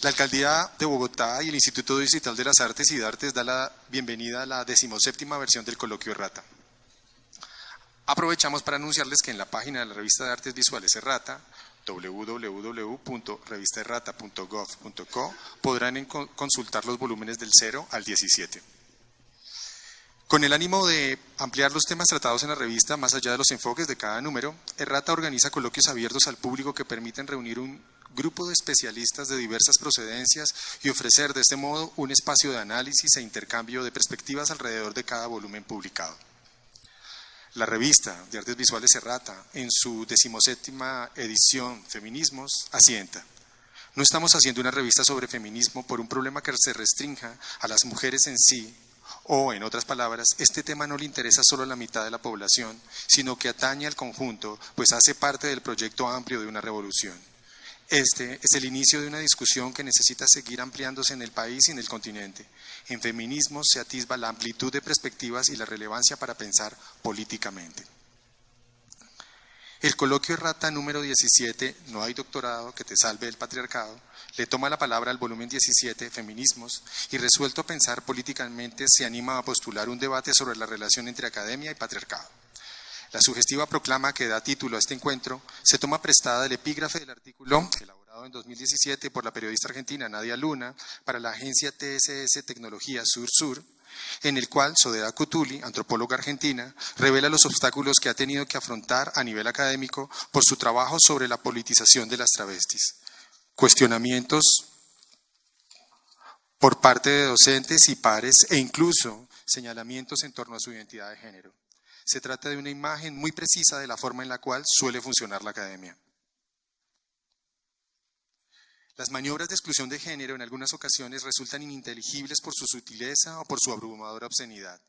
La Alcaldía de Bogotá y el Instituto Distrital de las Artes y Artes da la bienvenida a la 17ª versión del Coloquio Errata. Aprovechamos para anunciarles que en la página de la Revista de Artes Visuales Errata, www.revistaerrata.gov.co, podrán consultar los volúmenes del 0 al 17. Con el ánimo de ampliar los temas tratados en la revista más allá de los enfoques de cada número, Errata organiza coloquios abiertos al público que permiten reunir un grupo de especialistas de diversas procedencias y ofrecer de este modo un espacio de análisis e intercambio de perspectivas alrededor de cada volumen publicado. La revista de Artes Visuales Errata, en su 17ª edición Feminismos, asienta: no estamos haciendo una revista sobre feminismo por un problema que se restrinja a las mujeres en sí, o, en otras palabras, este tema no le interesa solo a la mitad de la población, sino que atañe al conjunto, pues hace parte del proyecto amplio de una revolución. Este es el inicio de una discusión que necesita seguir ampliándose en el país y en el continente. En feminismo se atisba la amplitud de perspectivas y la relevancia para pensar políticamente. El coloquio Errata número 17, No hay doctorado que te salve del patriarcado, le toma la palabra al volumen 17, Feminismos, y resuelto a pensar políticamente se anima a postular un debate sobre la relación entre academia y patriarcado. La sugestiva proclama que da título a este encuentro se toma prestada del epígrafe del artículo elaborado en 2017 por la periodista argentina Nadia Luna para la agencia TSS Tecnología Sur-Sur, en el cual Soledad Cutuli, antropóloga argentina, revela los obstáculos que ha tenido que afrontar a nivel académico por su trabajo sobre la politización de las travestis. Cuestionamientos por parte de docentes y pares e incluso señalamientos en torno a su identidad de género. Se trata de una imagen muy precisa de la forma en la cual suele funcionar la academia. Las maniobras de exclusión de género en algunas ocasiones resultan ininteligibles por su sutileza o por su abrumadora obscenidad.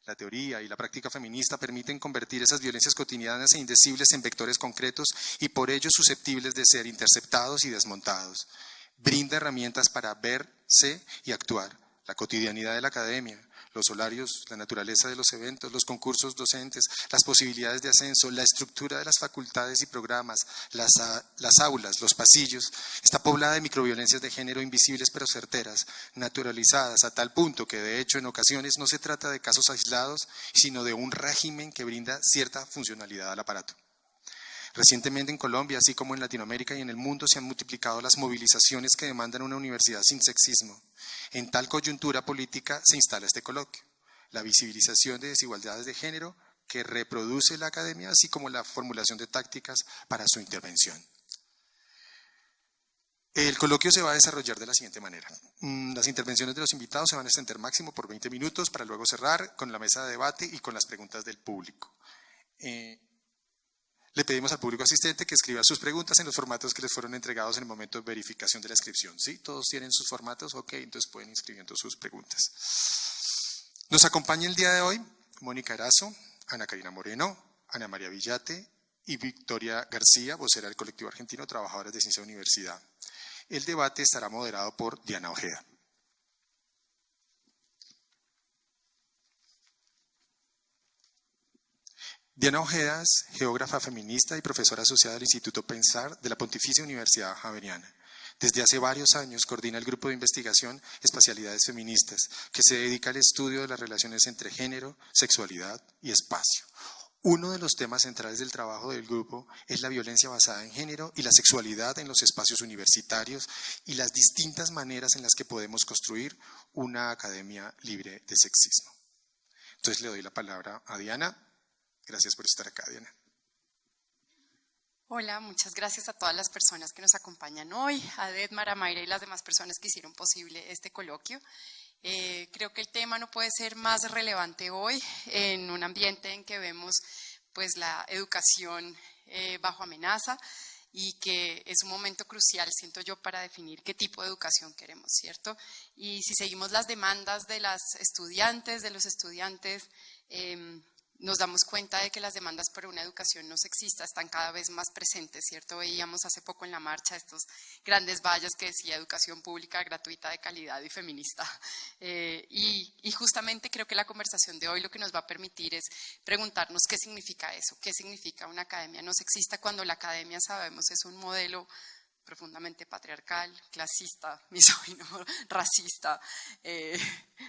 La teoría y la práctica feminista permiten convertir esas violencias cotidianas e indecibles en vectores concretos y por ello susceptibles de ser interceptados y desmontados. Brinda herramientas para verse y actuar. La cotidianidad de la academia, los horarios, la naturaleza de los eventos, los concursos docentes, las posibilidades de ascenso, la estructura de las facultades y programas, las aulas, los pasillos, está poblada de microviolencias de género invisibles pero certeras, naturalizadas a tal punto que de hecho en ocasiones no se trata de casos aislados, sino de un régimen que brinda cierta funcionalidad al aparato. Recientemente en Colombia, así como en Latinoamérica y en el mundo, se han multiplicado las movilizaciones que demandan una universidad sin sexismo. En tal coyuntura política se instala este coloquio, la visibilización de desigualdades de género que reproduce la academia, así como la formulación de tácticas para su intervención. El coloquio se va a desarrollar de la siguiente manera. Las intervenciones de los invitados se van a extender máximo por 20 minutos para luego cerrar con la mesa de debate y con las preguntas del público. Le pedimos al público asistente que escriba sus preguntas en los formatos que les fueron entregados en el momento de verificación de la inscripción. ¿Sí? ¿Todos tienen sus formatos? Ok, entonces pueden ir escribiendo sus preguntas. Nos acompaña el día de hoy Mónica Erazo, Ana Karina Moreno, Ana María Villate y Victoria García, vocera del colectivo argentino Trabajadoras de Ciencia de Universidad. El debate estará moderado por Diana Ojeda. Diana Ojeda es geógrafa feminista y profesora asociada al Instituto Pensar de la Pontificia Universidad Javeriana. Desde hace varios años coordina el grupo de investigación Espacialidades Feministas, que se dedica al estudio de las relaciones entre género, sexualidad y espacio. Uno de los temas centrales del trabajo del grupo es la violencia basada en género y la sexualidad en los espacios universitarios y las distintas maneras en las que podemos construir una academia libre de sexismo. Entonces le doy la palabra a Diana. Gracias por estar acá, Diana. Hola, muchas gracias a todas las personas que nos acompañan hoy, a Edmar, a Mayra y las demás personas que hicieron posible este coloquio. Creo que el tema no puede ser más relevante hoy en un ambiente en que vemos pues, la educación bajo amenaza y que es un momento crucial, siento yo, para definir qué tipo de educación queremos, ¿cierto? Y si seguimos las demandas de las estudiantes, de los estudiantes, nos damos cuenta de que las demandas por una educación no sexista están cada vez más presentes, ¿cierto? Veíamos hace poco en la marcha estos grandes vallas que decía educación pública, gratuita, de calidad y feminista. Y justamente creo que la conversación de hoy lo que nos va a permitir es preguntarnos qué significa eso, qué significa una academia no sexista cuando la academia, sabemos, es un modelo profundamente patriarcal, clasista, misógino, racista,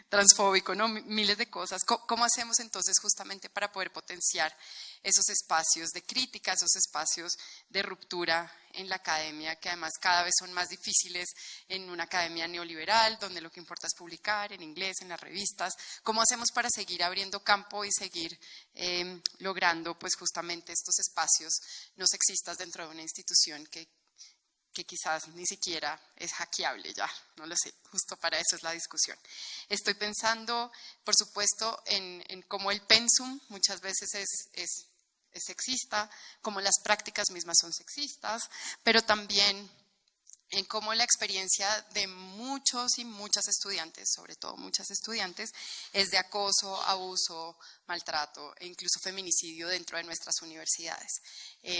transfóbico, ¿no? Miles de cosas. ¿Cómo hacemos entonces justamente para poder potenciar esos espacios de crítica, esos espacios de ruptura en la academia, que además cada vez son más difíciles en una academia neoliberal, donde lo que importa es publicar en inglés, en las revistas? ¿Cómo hacemos para seguir abriendo campo y seguir logrando pues justamente estos espacios no sexistas dentro de una institución que quizás ni siquiera es hackeable ya? No lo sé, justo para eso es la discusión. Estoy pensando, por supuesto, en cómo el pensum muchas veces es sexista, cómo las prácticas mismas son sexistas, pero también en cómo la experiencia de muchos y muchas estudiantes, sobre todo muchas estudiantes, es de acoso, abuso, maltrato e incluso feminicidio dentro de nuestras universidades.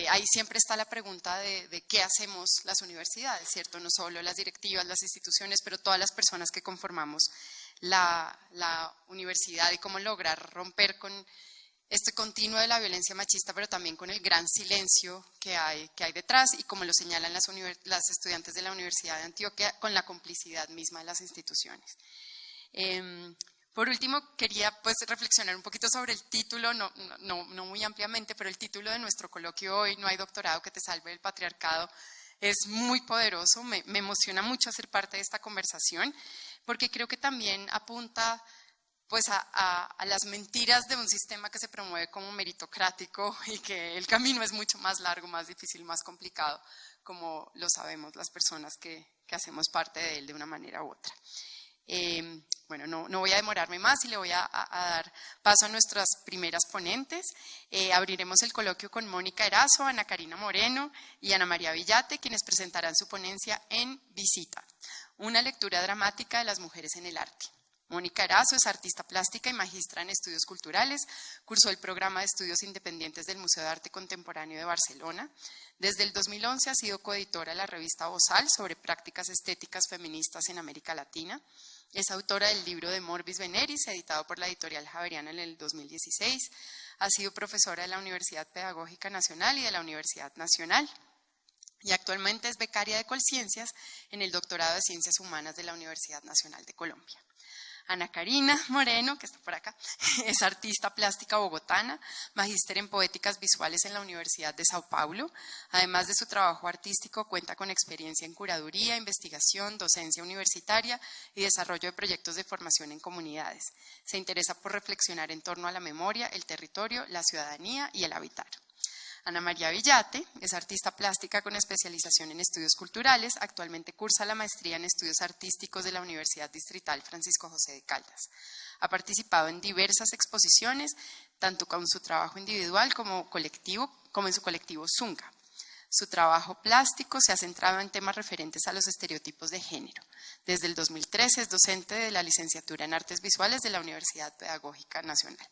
Ahí siempre está la pregunta de qué hacemos las universidades, ¿cierto? No solo las directivas, las instituciones, pero todas las personas que conformamos la universidad, y cómo lograr romper con este continuo de la violencia machista, pero también con el gran silencio que hay detrás, y como lo señalan las estudiantes de la Universidad de Antioquia, con la complicidad misma de las instituciones. Por último, quería pues reflexionar un poquito sobre el título, no muy ampliamente, pero el título de nuestro coloquio hoy, No hay doctorado que te salve del patriarcado, es muy poderoso. Me emociona mucho ser parte de esta conversación, porque creo que también apunta pues a las mentiras de un sistema que se promueve como meritocrático y que el camino es mucho más largo, más difícil, más complicado, como lo sabemos las personas que hacemos parte de él de una manera u otra. Bueno, no voy a demorarme más y le voy a dar paso a nuestras primeras ponentes. Abriremos el coloquio con Mónica Erazo, Ana Karina Moreno y Ana María Villate, quienes presentarán su ponencia en Visita, una lectura dramática de las mujeres en el arte. Mónica Erazo es artista plástica y magistra en estudios culturales, cursó el programa de estudios independientes del Museo de Arte Contemporáneo de Barcelona. Desde el 2011 ha sido coeditora de la revista Bozal sobre prácticas estéticas feministas en América Latina. Es autora del libro de Morbis Veneris, editado por la editorial Javeriana en el 2016. Ha sido profesora de la Universidad Pedagógica Nacional y de la Universidad Nacional. Y actualmente es becaria de Colciencias en el doctorado de Ciencias Humanas de la Universidad Nacional de Colombia. Ana Karina Moreno, que está por acá, es artista plástica bogotana, magíster en poéticas visuales en la Universidad de Sao Paulo. Además de su trabajo artístico, cuenta con experiencia en curaduría, investigación, docencia universitaria y desarrollo de proyectos de formación en comunidades. Se interesa por reflexionar en torno a la memoria, el territorio, la ciudadanía y el habitar. Ana María Villate es artista plástica con especialización en estudios culturales. Actualmente cursa la maestría en estudios artísticos de la Universidad Distrital Francisco José de Caldas. Ha participado en diversas exposiciones, tanto con su trabajo individual como en su colectivo Zunga. Su trabajo plástico se ha centrado en temas referentes a los estereotipos de género. Desde el 2013 es docente de la licenciatura en Artes Visuales de la Universidad Pedagógica Nacional.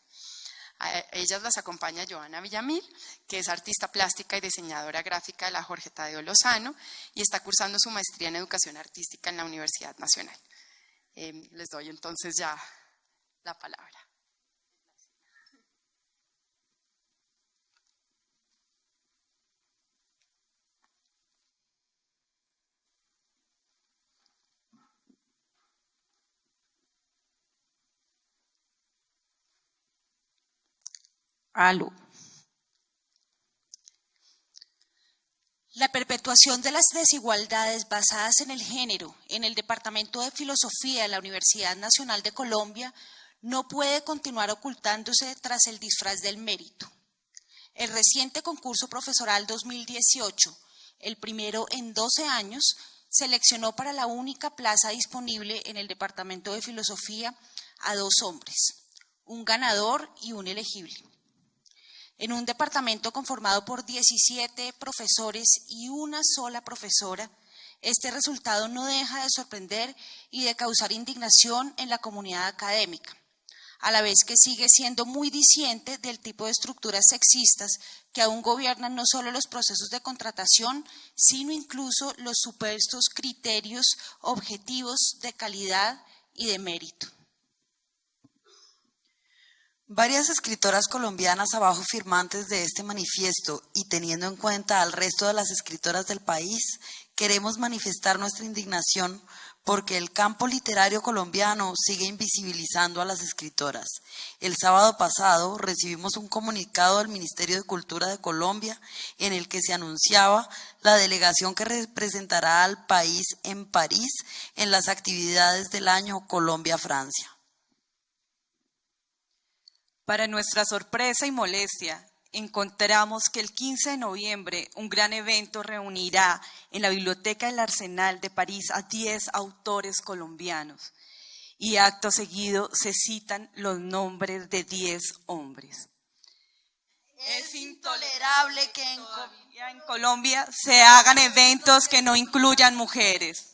A ellas las acompaña Joana Villamil, que es artista plástica y diseñadora gráfica de la Jorge Tadeo Lozano y está cursando su maestría en Educación Artística en la Universidad Nacional. Les doy entonces ya la palabra. Aló. La perpetuación de las desigualdades basadas en el género en el Departamento de Filosofía de la Universidad Nacional de Colombia no puede continuar ocultándose tras el disfraz del mérito. El reciente concurso profesoral 2018, el primero en 12 años, seleccionó para la única plaza disponible en el Departamento de Filosofía a 2 hombres, un ganador y un elegible. En un departamento conformado por 17 profesores y una sola profesora, este resultado no deja de sorprender y de causar indignación en la comunidad académica, a la vez que sigue siendo muy diciente del tipo de estructuras sexistas que aún gobiernan no solo los procesos de contratación, sino incluso los supuestos criterios objetivos de calidad y de mérito. Varias escritoras colombianas abajo firmantes de este manifiesto y teniendo en cuenta al resto de las escritoras del país, queremos manifestar nuestra indignación porque el campo literario colombiano sigue invisibilizando a las escritoras. El sábado pasado recibimos un comunicado del Ministerio de Cultura de Colombia en el que se anunciaba la delegación que representará al país en París en las actividades del año Colombia-Francia. Para nuestra sorpresa y molestia, encontramos que el 15 de noviembre un gran evento reunirá en la Biblioteca del Arsenal de París a 10 autores colombianos y acto seguido se citan los nombres de 10 hombres. Es intolerable que en Colombia se hagan eventos que no incluyan mujeres.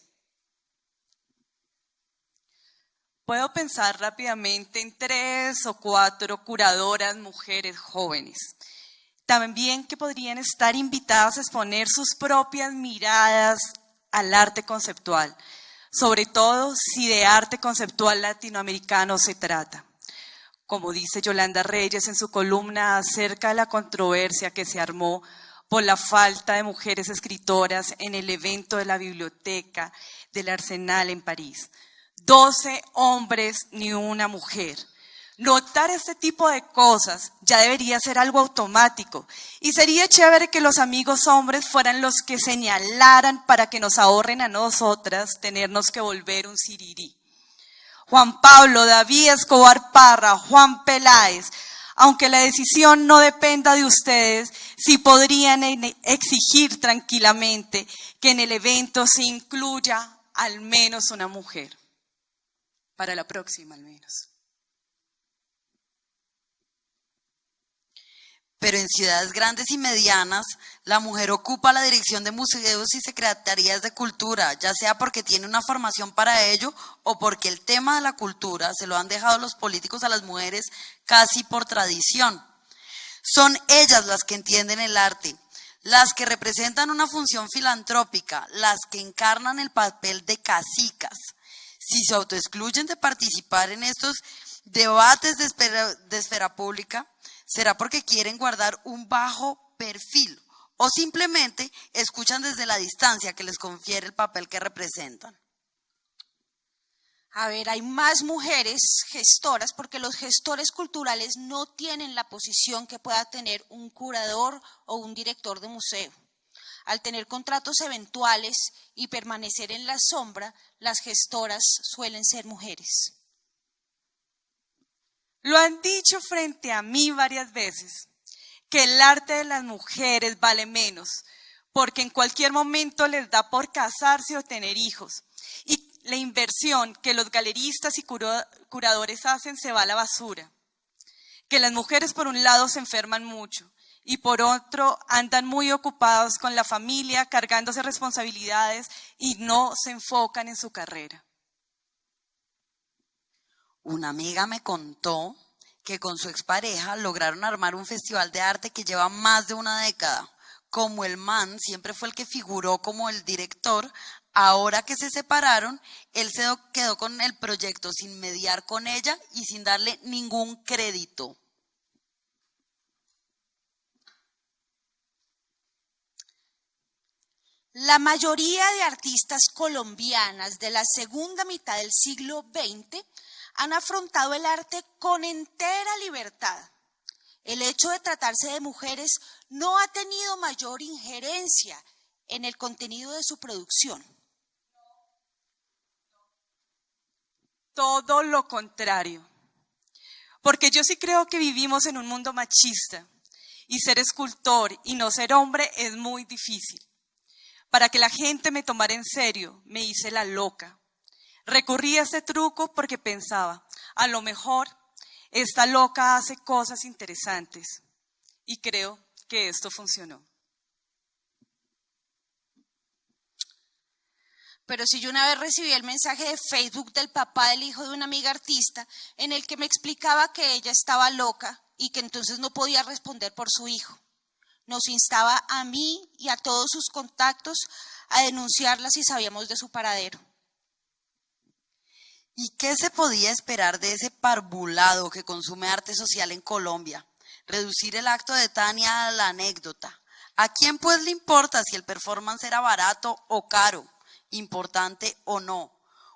Puedo pensar rápidamente en 3 o 4 curadoras mujeres jóvenes. También que podrían estar invitadas a exponer sus propias miradas al arte conceptual, sobre todo si de arte conceptual latinoamericano se trata. Como dice Yolanda Reyes en su columna acerca de la controversia que se armó por la falta de mujeres escritoras en el evento de la Biblioteca del Arsenal en París. 12 hombres ni una mujer. Notar este tipo de cosas ya debería ser algo automático y sería chévere que los amigos hombres fueran los que señalaran para que nos ahorren a nosotras tenernos que volver un sirirí. Juan Pablo, David Escobar Parra, Juan Peláez, aunque la decisión no dependa de ustedes, sí podrían exigir tranquilamente que en el evento se incluya al menos una mujer. Para la próxima al menos. Pero en ciudades grandes y medianas, la mujer ocupa la dirección de museos y secretarías de cultura, ya sea porque tiene una formación para ello o porque el tema de la cultura se lo han dejado los políticos a las mujeres casi por tradición. Son ellas las que entienden el arte, las que representan una función filantrópica, las que encarnan el papel de cacicas. Si se autoexcluyen de participar en estos debates de esfera pública, será porque quieren guardar un bajo perfil o simplemente escuchan desde la distancia que les confiere el papel que representan. A ver, hay más mujeres gestoras porque los gestores culturales no tienen la posición que pueda tener un curador o un director de museo. Al tener contratos eventuales y permanecer en la sombra, las gestoras suelen ser mujeres. Lo han dicho frente a mí varias veces, que el arte de las mujeres vale menos, porque en cualquier momento les da por casarse o tener hijos. Y la inversión que los galeristas y curadores hacen se va a la basura. Que las mujeres por un lado se enferman mucho y por otro andan muy ocupados con la familia, cargándose responsabilidades y no se enfocan en su carrera. Una amiga me contó que con su expareja lograron armar un festival de arte que lleva más de una década. Como el man siempre fue el que figuró como el director, ahora que se separaron, él se quedó con el proyecto sin mediar con ella y sin darle ningún crédito. La mayoría de artistas colombianas de la segunda mitad del siglo XX han afrontado el arte con entera libertad. El hecho de tratarse de mujeres no ha tenido mayor injerencia en el contenido de su producción. Todo lo contrario, porque yo sí creo que vivimos en un mundo machista y ser escultor y no ser hombre es muy difícil. Para que la gente me tomara en serio, me hice la loca. Recurrí a este truco porque pensaba, a lo mejor esta loca hace cosas interesantes y creo que esto funcionó. Pero si yo una vez recibí el mensaje de Facebook del papá del hijo de una amiga artista en el que me explicaba que ella estaba loca y que entonces no podía responder por su hijo. Nos instaba a mí y a todos sus contactos a denunciarla si sabíamos de su paradero. ¿Y qué se podía esperar de ese parvulado que consume arte social en Colombia? Reducir el acto de Tania a la anécdota, ¿A quién pues le importa si el performance era barato o caro, importante o no?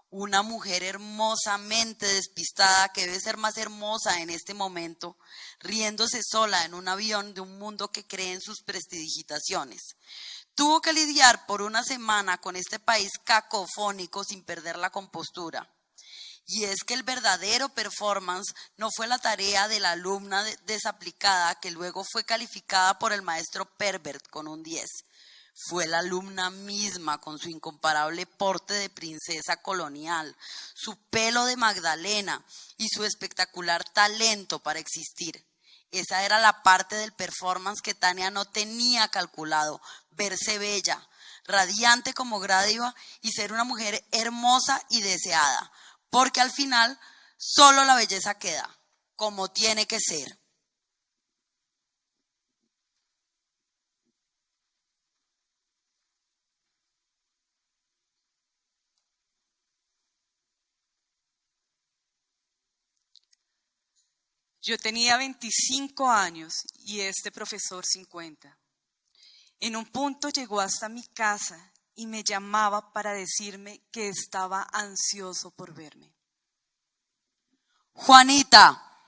Una mujer hermosamente despistada, que debe ser más hermosa en este momento, riéndose sola en un avión de un mundo que cree en sus prestidigitaciones. Tuvo que lidiar por una semana con este país cacofónico sin perder la compostura. Y es que el verdadero performance no fue la tarea de la alumna desaplicada que luego fue calificada por el maestro Pervert con un 10. Fue la alumna misma con su incomparable porte de princesa colonial, su pelo de Magdalena y su espectacular talento para existir. Esa era la parte del performance que Tania no tenía calculado: verse bella, radiante como Gradiva y ser una mujer hermosa y deseada. Porque al final solo la belleza queda, como tiene que ser. Yo tenía 25 años y este profesor 50. En un punto llegó hasta mi casa y me llamaba para decirme que estaba ansioso por verme. Juanita.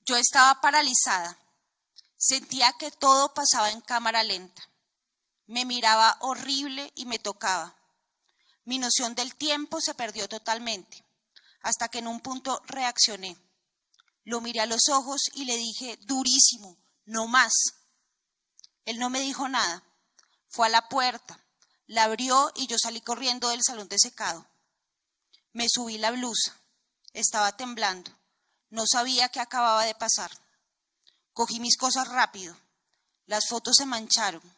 Yo estaba paralizada. Sentía que todo pasaba en cámara lenta. Me miraba horrible y me tocaba. Mi noción del tiempo se perdió totalmente, hasta que en un punto reaccioné. Lo miré a los ojos y le dije durísimo: no más. Él no me dijo nada. Fue a la puerta, la abrió y yo salí corriendo del salón de secado. Me subí la blusa. Estaba temblando. No sabía qué acababa de pasar. Cogí mis cosas rápido. Las fotos se mancharon.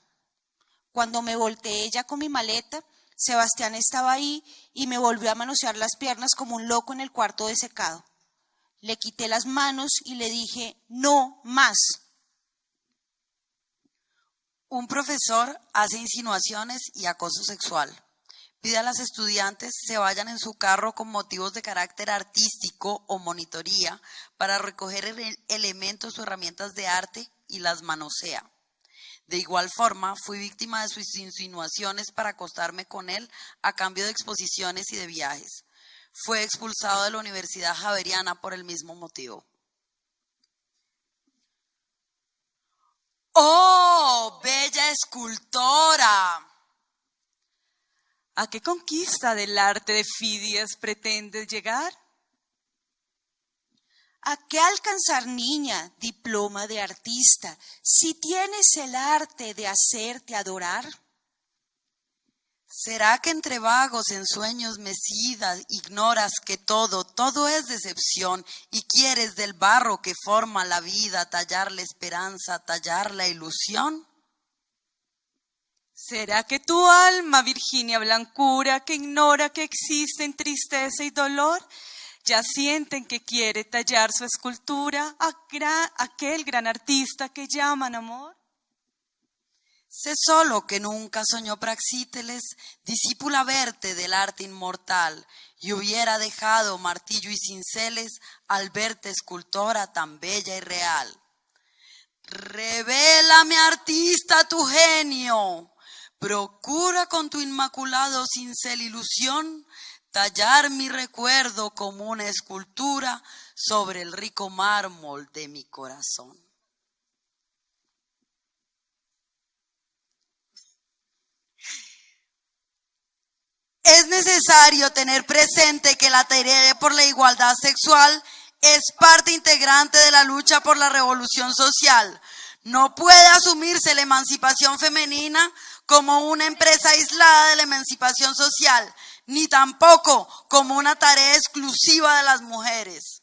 Cuando me volteé ya con mi maleta, Sebastián estaba ahí y me volvió a manosear las piernas como un loco en el cuarto de secado. Le quité las manos y le dije: no más. Un profesor hace insinuaciones y acoso sexual. Pide a las estudiantes se vayan en su carro con motivos de carácter artístico o monitoría para recoger elementos o herramientas de arte y las manosea. De igual forma, fui víctima de sus insinuaciones para acostarme con él a cambio de exposiciones y de viajes. Fue expulsado de la Universidad Javeriana por el mismo motivo. ¡Oh, bella escultora! ¿A qué conquista del arte de Fidias pretendes llegar? ¿A qué alcanzar, niña, diploma de artista, si tienes el arte de hacerte adorar? ¿Será que entre vagos ensueños mecidas ignoras que todo es decepción y quieres del barro que forma la vida tallar la esperanza, tallar la ilusión? ¿Será que tu alma, Virginia Blancura, que ignora que existen tristeza y dolor, ya sienten que quiere tallar su escultura aquel gran artista que llaman amor? Sé solo que nunca soñó Praxíteles, discípula verte del arte inmortal, y hubiera dejado martillo y cinceles al verte escultora tan bella y real. Revélame, artista, tu genio. Procura con tu inmaculado cincel ilusión tallar mi recuerdo como una escultura sobre el rico mármol de mi corazón. Es necesario tener presente que la tarea por la igualdad sexual es parte integrante de la lucha por la revolución social. No puede asumirse la emancipación femenina como una empresa aislada de la emancipación social, ni tampoco como una tarea exclusiva de las mujeres.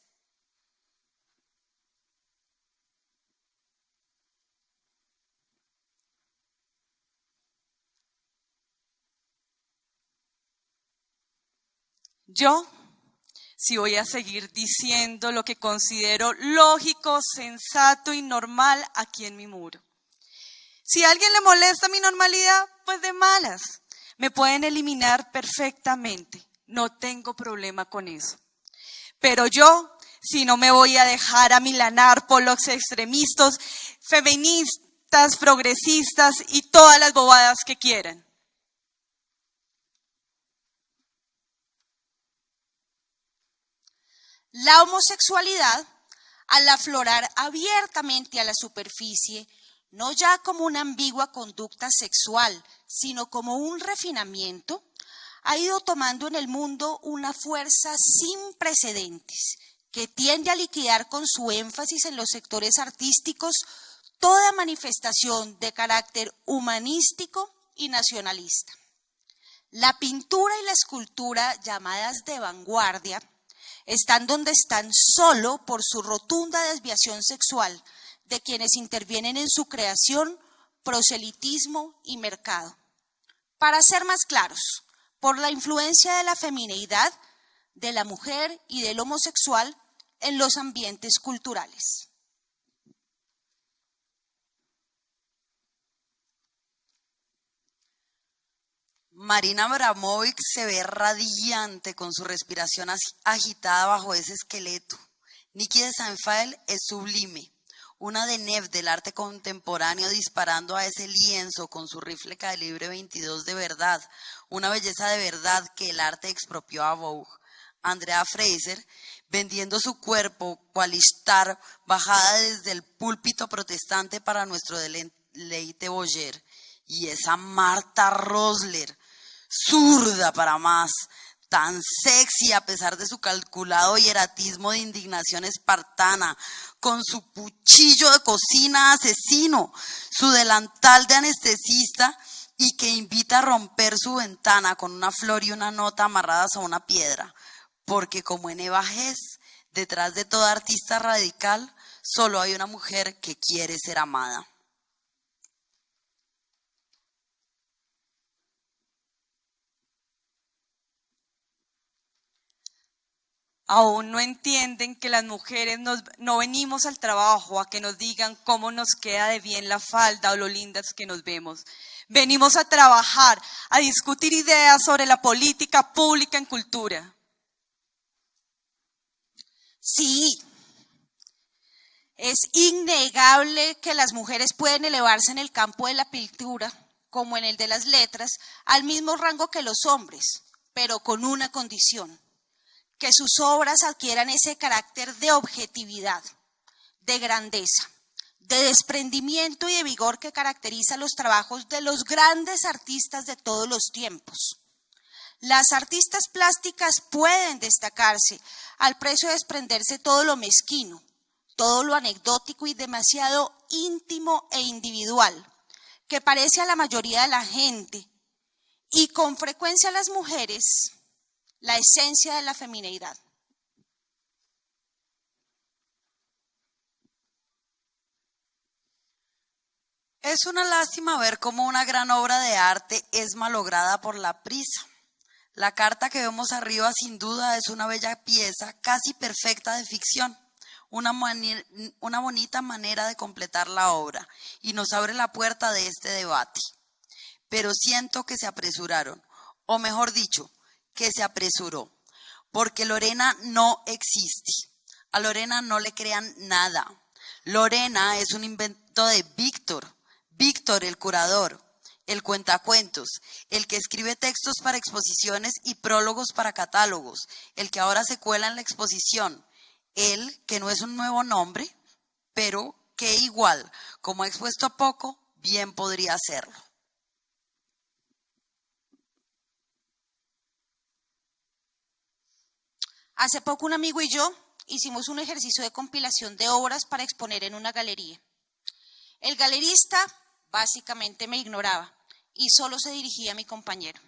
Yo, si voy a seguir diciendo lo que considero lógico, sensato y normal aquí en mi muro. Si a alguien le molesta mi normalidad, pues de malas. Me pueden eliminar perfectamente. No tengo problema con eso. Pero yo si no me voy a dejar amilanar por los extremistas, feministas, progresistas y todas las bobadas que quieran. La homosexualidad, al aflorar abiertamente a la superficie, no ya como una ambigua conducta sexual, sino como un refinamiento, ha ido tomando en el mundo una fuerza sin precedentes, que tiende a liquidar con su énfasis en los sectores artísticos toda manifestación de carácter humanístico y nacionalista. La pintura y la escultura, llamadas de vanguardia, están donde están solo por su rotunda desviación sexual de quienes intervienen en su creación, proselitismo y mercado. Para ser más claros, por la influencia de la femineidad, de la mujer y del homosexual en los ambientes culturales. Marina Abramovic se ve radiante con su respiración agitada bajo ese esqueleto. Niki de Saint-Phael es sublime, una Deneuve del arte contemporáneo disparando a ese lienzo con su rifle calibre 22 de verdad, una belleza de verdad que el arte expropió a Vogue. Andrea Fraser vendiendo su cuerpo cual Ishtar bajada desde el púlpito protestante para nuestro deleite boyer. Y esa Marta Rosler, zurda para más, tan sexy a pesar de su calculado hieratismo de indignación espartana, con su cuchillo de cocina asesino, su delantal de anestesista y que invita a romper su ventana con una flor y una nota amarradas a una piedra, porque como en Eva Hess, detrás de toda artista radical, solo hay una mujer que quiere ser amada. Aún no entienden que las mujeres no venimos al trabajo a que nos digan cómo nos queda de bien la falda o lo lindas que nos vemos. Venimos a trabajar, a discutir ideas sobre la política pública en cultura. Sí, es innegable que las mujeres pueden elevarse en el campo de la pintura, como en el de las letras, al mismo rango que los hombres, pero con una condición: que sus obras adquieran ese carácter de objetividad, de grandeza, de desprendimiento y de vigor que caracteriza los trabajos de los grandes artistas de todos los tiempos. Las artistas plásticas pueden destacarse al precio de desprenderse todo lo mezquino, todo lo anecdótico y demasiado íntimo e individual, que parece a la mayoría de la gente, y con frecuencia a las mujeres, la esencia de la femineidad. Es una lástima ver cómo una gran obra de arte es malograda por la prisa. La carta que vemos arriba sin duda es una bella pieza casi perfecta de ficción, una bonita manera de completar la obra y nos abre la puerta de este debate. Pero siento que se apresuraron, o mejor dicho, que se apresuró, porque Lorena no existe. A Lorena no le crean nada. Lorena es un invento de Víctor el curador, el cuentacuentos, el que escribe textos para exposiciones y prólogos para catálogos, el que ahora se cuela en la exposición, él que no es un nuevo nombre, pero que igual, como ha expuesto poco, bien podría hacerlo. Hace poco un amigo y yo hicimos un ejercicio de compilación de obras para exponer en una galería. El galerista básicamente me ignoraba y solo se dirigía a mi compañero.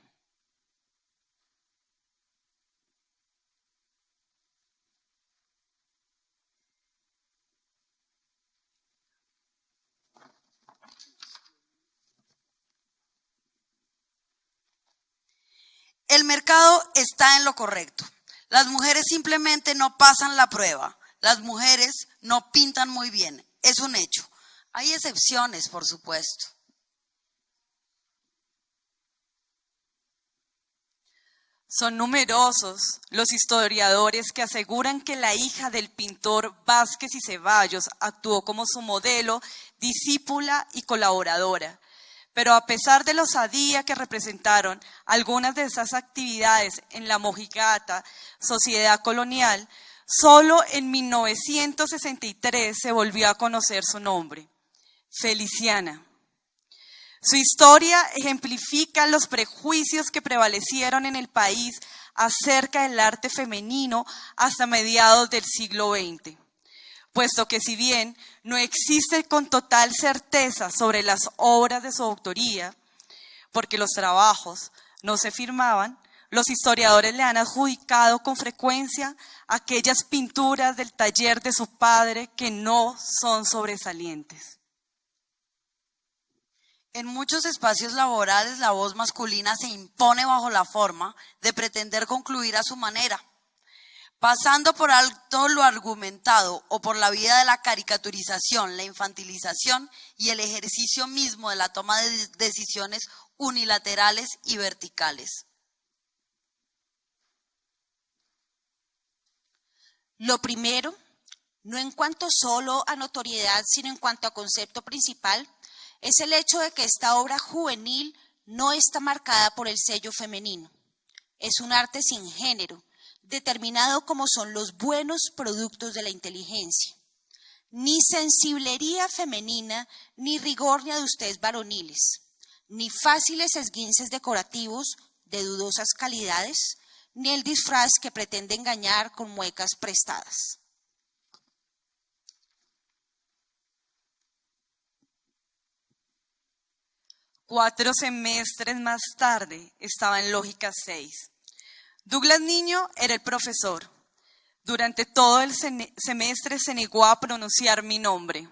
El mercado está en lo correcto. Las mujeres simplemente no pasan la prueba. Las mujeres no pintan muy bien. Es un hecho. Hay excepciones, por supuesto. Son numerosos los historiadores que aseguran que la hija del pintor Vázquez y Ceballos actuó como su modelo, discípula y colaboradora. Pero a pesar de la osadía que representaron algunas de esas actividades en la mojigata sociedad colonial, solo en 1963 se volvió a conocer su nombre, Feliciana. Su historia ejemplifica los prejuicios que prevalecieron en el país acerca del arte femenino hasta mediados del siglo XX, puesto que si bien no existe con total certeza sobre las obras de su autoría, porque los trabajos no se firmaban, los historiadores le han adjudicado con frecuencia aquellas pinturas del taller de su padre que no son sobresalientes. En muchos espacios laborales la voz masculina se impone bajo la forma de pretender concluir a su manera, pasando por alto lo argumentado o por la vía de la caricaturización, la infantilización y el ejercicio mismo de la toma de decisiones unilaterales y verticales. Lo primero, no en cuanto solo a notoriedad, sino en cuanto a concepto principal, es el hecho de que esta obra juvenil no está marcada por el sello femenino. Es un arte sin género, determinado como son los buenos productos de la inteligencia. Ni sensiblería femenina, ni rigor ni adustez varoniles, ni fáciles esguinces decorativos de dudosas calidades, ni el disfraz que pretende engañar con muecas prestadas. Cuatro semestres más tarde estaba en Lógica 6. Douglas Niño era el profesor. Durante todo el semestre se negó a pronunciar mi nombre.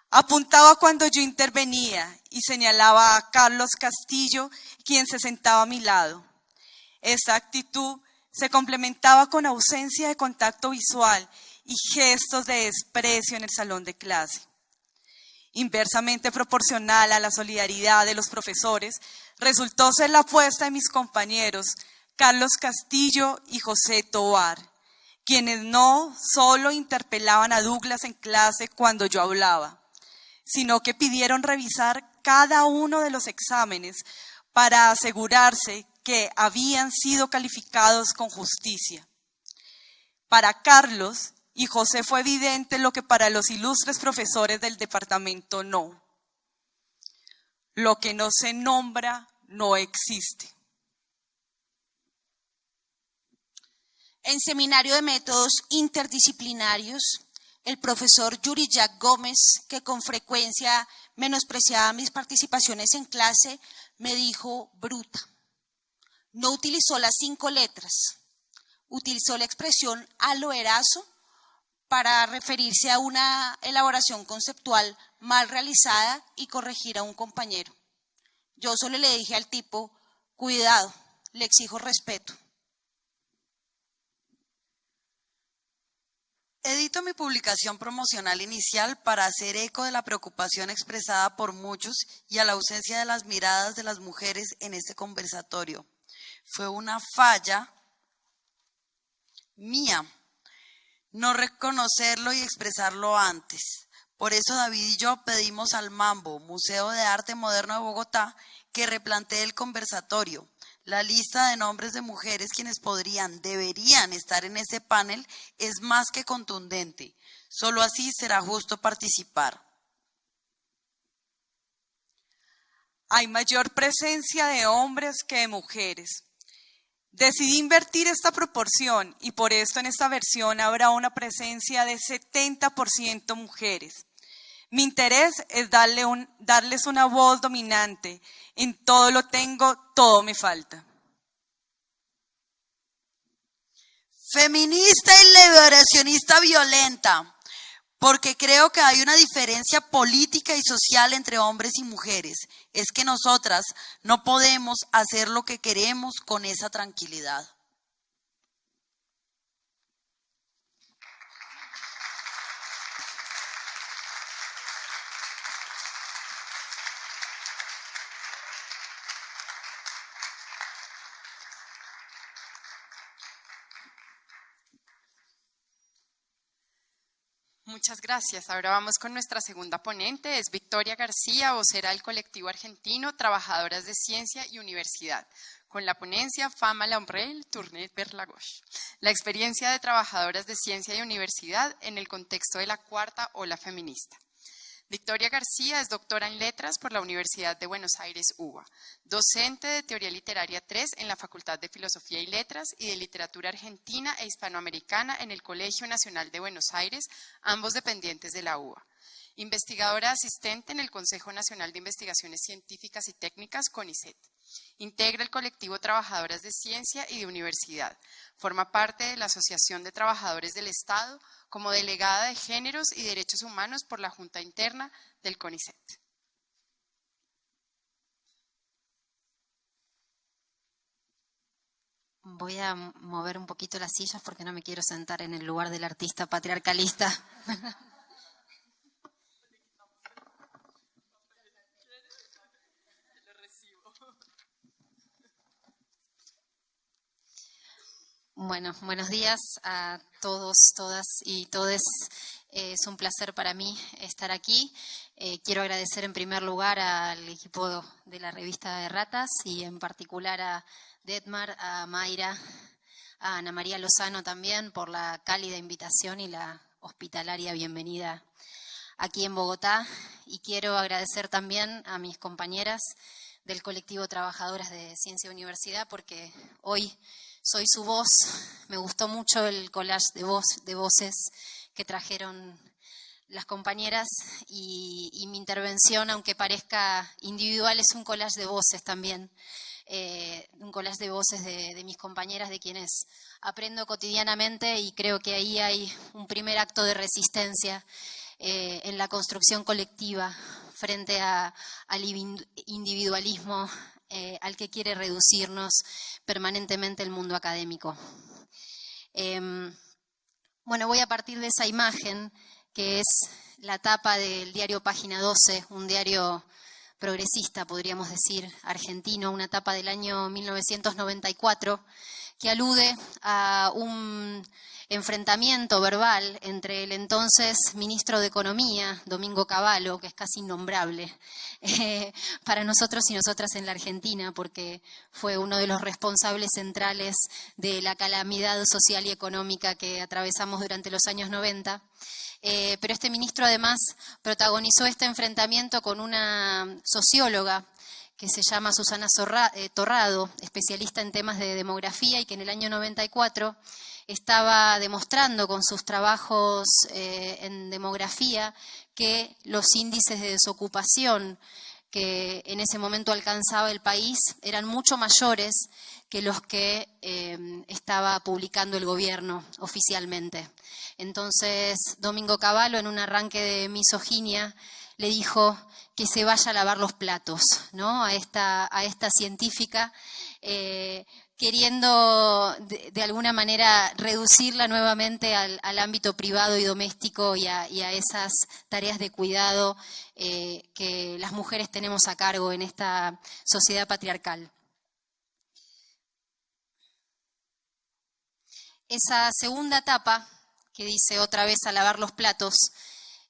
Apuntaba cuando yo intervenía y señalaba a Carlos Castillo, quien se sentaba a mi lado. Esa actitud se complementaba con ausencia de contacto visual y gestos de desprecio en el salón de clase. Inversamente proporcional a la solidaridad de los profesores, resultó ser la apuesta de mis compañeros Carlos Castillo y José Tovar, quienes no solo interpelaban a Douglas en clase cuando yo hablaba, sino que pidieron revisar cada uno de los exámenes para asegurarse que habían sido calificados con justicia. Para Carlos y José fue evidente lo que para los ilustres profesores del departamento no. Lo que no se nombra no existe. En seminario de métodos interdisciplinarios, el profesor Yuri Jack Gómez, que con frecuencia menospreciaba mis participaciones en clase, me dijo bruta. No utilizó las 5 letras, utilizó la expresión a lo erazo para referirse a una elaboración conceptual mal realizada y corregir a un compañero. Yo solo le dije al tipo, cuidado, le exijo respeto. Edito mi publicación promocional inicial para hacer eco de la preocupación expresada por muchos y a la ausencia de las miradas de las mujeres en este conversatorio. Fue una falla mía no reconocerlo y expresarlo antes. Por eso David y yo pedimos al Mambo, Museo de Arte Moderno de Bogotá, que replantee el conversatorio. La lista de nombres de mujeres quienes deberían estar en ese panel es más que contundente. Solo así será justo participar. Hay mayor presencia de hombres que de mujeres. Decidí invertir esta proporción y por esto en esta versión habrá una presencia de 70% mujeres. Mi interés es darles una voz dominante. En todo lo tengo, todo me falta. Feminista y liberacionista violenta, porque creo que hay una diferencia política y social entre hombres y mujeres. Es que nosotras no podemos hacer lo que queremos con esa tranquilidad. Muchas gracias. Ahora vamos con nuestra segunda ponente, es Victoria García, vocera del colectivo argentino Trabajadoras de Ciencia y Universidad, con la ponencia Femme à l'ombrelle, tournée vers la gauche, la experiencia de trabajadoras de ciencia y universidad en el contexto de la cuarta ola feminista. Victoria García es doctora en Letras por la Universidad de Buenos Aires, UBA, docente de Teoría Literaria 3 en la Facultad de Filosofía y Letras y de Literatura Argentina e Hispanoamericana en el Colegio Nacional de Buenos Aires, ambos dependientes de la UBA. Investigadora asistente en el Consejo Nacional de Investigaciones Científicas y Técnicas, CONICET. Integra el colectivo Trabajadoras de Ciencia y de Universidad. Forma parte de la Asociación de Trabajadores del Estado como delegada de Géneros y Derechos Humanos por la Junta Interna del CONICET. Voy a mover un poquito las sillas porque no me quiero sentar en el lugar del artista patriarcalista. Bueno, buenos días a todos, todas y todes. Es un placer para mí estar aquí. Quiero agradecer en primer lugar al equipo de la revista de Ratas y en particular a Detmar, a Mayra, a Ana María Lozano también por la cálida invitación y la hospitalaria bienvenida aquí en Bogotá. Y quiero agradecer también a mis compañeras del colectivo Trabajadoras de Ciencia y Universidad porque hoy soy su voz. Me gustó mucho el collage de voces que trajeron las compañeras y mi intervención, aunque parezca individual, es un collage de voces también. Un collage de voces de mis compañeras, de quienes aprendo cotidianamente, y creo que ahí hay un primer acto de resistencia en la construcción colectiva frente al individualismo al que quiere reducirnos permanentemente el mundo académico. Bueno, voy a partir de esa imagen que es la tapa del diario Página 12, un diario progresista, podríamos decir, argentino, una tapa del año 1994, que alude a un enfrentamiento verbal entre el entonces ministro de Economía, Domingo Cavallo, que es casi innombrable para nosotros y nosotras en la Argentina, porque fue uno de los responsables centrales de la calamidad social y económica que atravesamos durante los años 90. Pero este ministro además protagonizó este enfrentamiento con una socióloga que se llama Susana Torrado, especialista en temas de demografía, y que en el año 94 estaba demostrando con sus trabajos en demografía que los índices de desocupación que en ese momento alcanzaba el país eran mucho mayores que los que estaba publicando el gobierno oficialmente. Entonces, Domingo Cavallo, en un arranque de misoginia, le dijo que se vaya a lavar los platos, ¿no? a esta científica, queriendo de alguna manera reducirla nuevamente al ámbito privado y doméstico y a esas tareas de cuidado que las mujeres tenemos a cargo en esta sociedad patriarcal. Esa segunda etapa, que dice otra vez a lavar los platos,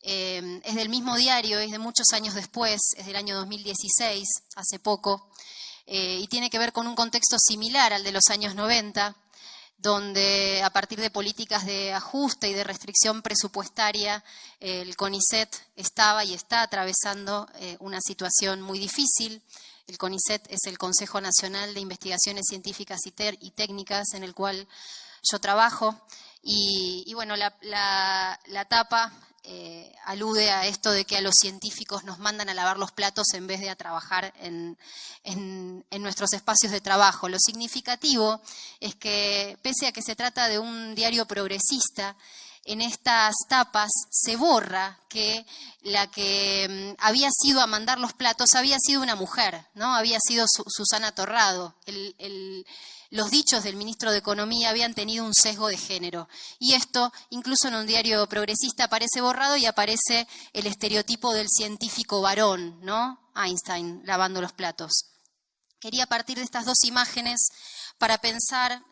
es del mismo diario, es de muchos años después, es del año 2016, hace poco, y tiene que ver con un contexto similar al de los años 90, donde a partir de políticas de ajuste y de restricción presupuestaria, el CONICET estaba y está atravesando una situación muy difícil. El CONICET es el Consejo Nacional de Investigaciones Científicas y Técnicas, en el cual yo trabajo, y bueno, la tapa alude a esto de que a los científicos nos mandan a lavar los platos en vez de a trabajar en nuestros espacios de trabajo. Lo significativo es que, pese a que se trata de un diario progresista, en estas tapas se borra que la que había sido a mandar los platos había sido una mujer, ¿no? Había sido Susana Torrado. Los dichos del ministro de Economía habían tenido un sesgo de género. Y esto, incluso en un diario progresista, aparece borrado y aparece el estereotipo del científico varón, ¿no? Einstein lavando los platos. Quería partir de estas dos imágenes para pensar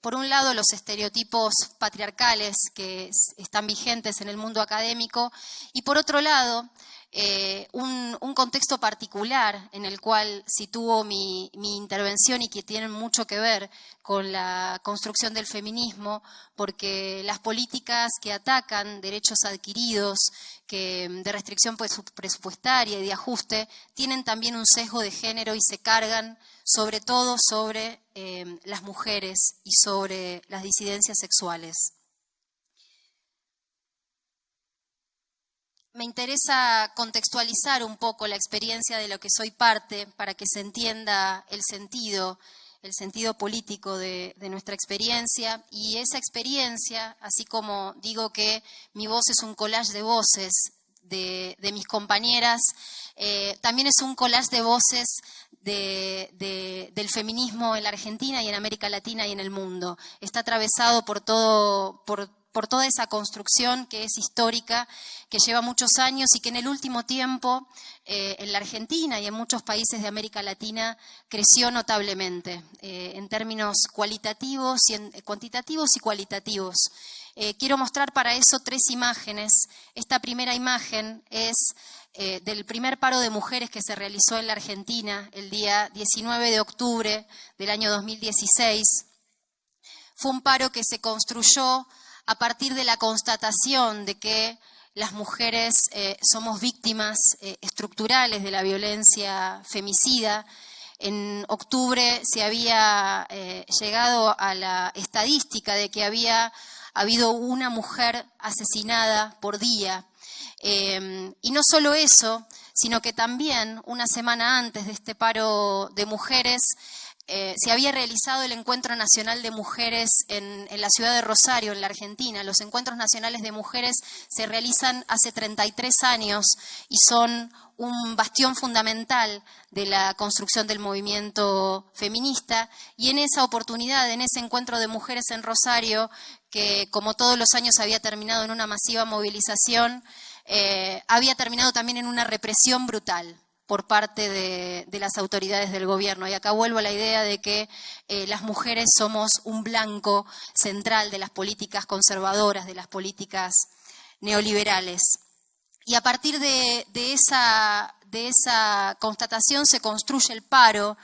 por un lado, los estereotipos patriarcales que están vigentes en el mundo académico y por otro lado, un contexto particular en el cual sitúo mi intervención y que tienen mucho que ver con la construcción del feminismo, porque las políticas que atacan derechos adquiridos, de restricción presupuestaria y de ajuste, tienen también un sesgo de género y se cargan sobre todo sobre las mujeres y sobre las disidencias sexuales. Me interesa contextualizar un poco la experiencia de lo que soy parte para que se entienda el sentido político de nuestra experiencia. Y esa experiencia, así como digo que mi voz es un collage de voces de mis compañeras, también es un collage de voces del feminismo en la Argentina y en América Latina y en el mundo. Está atravesado por toda esa construcción que es histórica, que lleva muchos años y que en el último tiempo en la Argentina y en muchos países de América Latina creció notablemente en términos cuantitativos y cualitativos. Quiero mostrar para eso 3 imágenes. Esta primera imagen es del primer paro de mujeres que se realizó en la Argentina el día 19 de octubre del año 2016. Fue un paro que se construyó a partir de la constatación de que las mujeres somos víctimas estructurales de la violencia femicida. En octubre se había llegado a la estadística de que había habido una mujer asesinada por día. Y no solo eso, sino que también una semana antes de este paro de mujeres se había realizado el Encuentro Nacional de Mujeres en la ciudad de Rosario, en la Argentina. Los Encuentros Nacionales de Mujeres se realizan hace 33 años y son un bastión fundamental de la construcción del movimiento feminista. Y en esa oportunidad, en ese encuentro de mujeres en Rosario, que como todos los años había terminado en una masiva movilización, había terminado también en una represión brutal por parte de las autoridades del gobierno. Y acá vuelvo a la idea de que las mujeres somos un blanco central de las políticas conservadoras, de las políticas neoliberales. Y a partir de esa constatación se construye el paro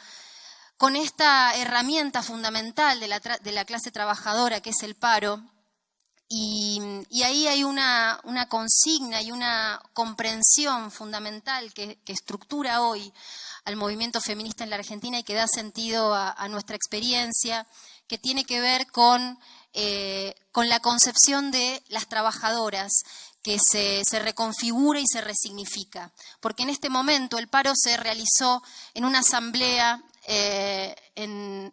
con esta herramienta fundamental de la clase trabajadora que es el paro. Y ahí hay una consigna y una comprensión fundamental que estructura hoy al movimiento feminista en la Argentina y que da sentido a nuestra experiencia, que tiene que ver con la concepción de las trabajadoras, que se reconfigura y se resignifica. Porque en este momento el paro se realizó en una asamblea en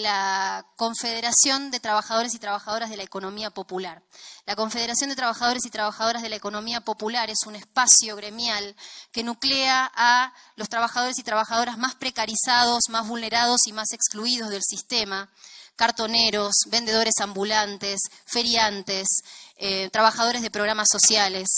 la Confederación de Trabajadores y Trabajadoras de la Economía Popular. La Confederación de Trabajadores y Trabajadoras de la Economía Popular es un espacio gremial que nuclea a los trabajadores y trabajadoras más precarizados, más vulnerados y más excluidos del sistema: cartoneros, vendedores ambulantes, feriantes, trabajadores de programas sociales.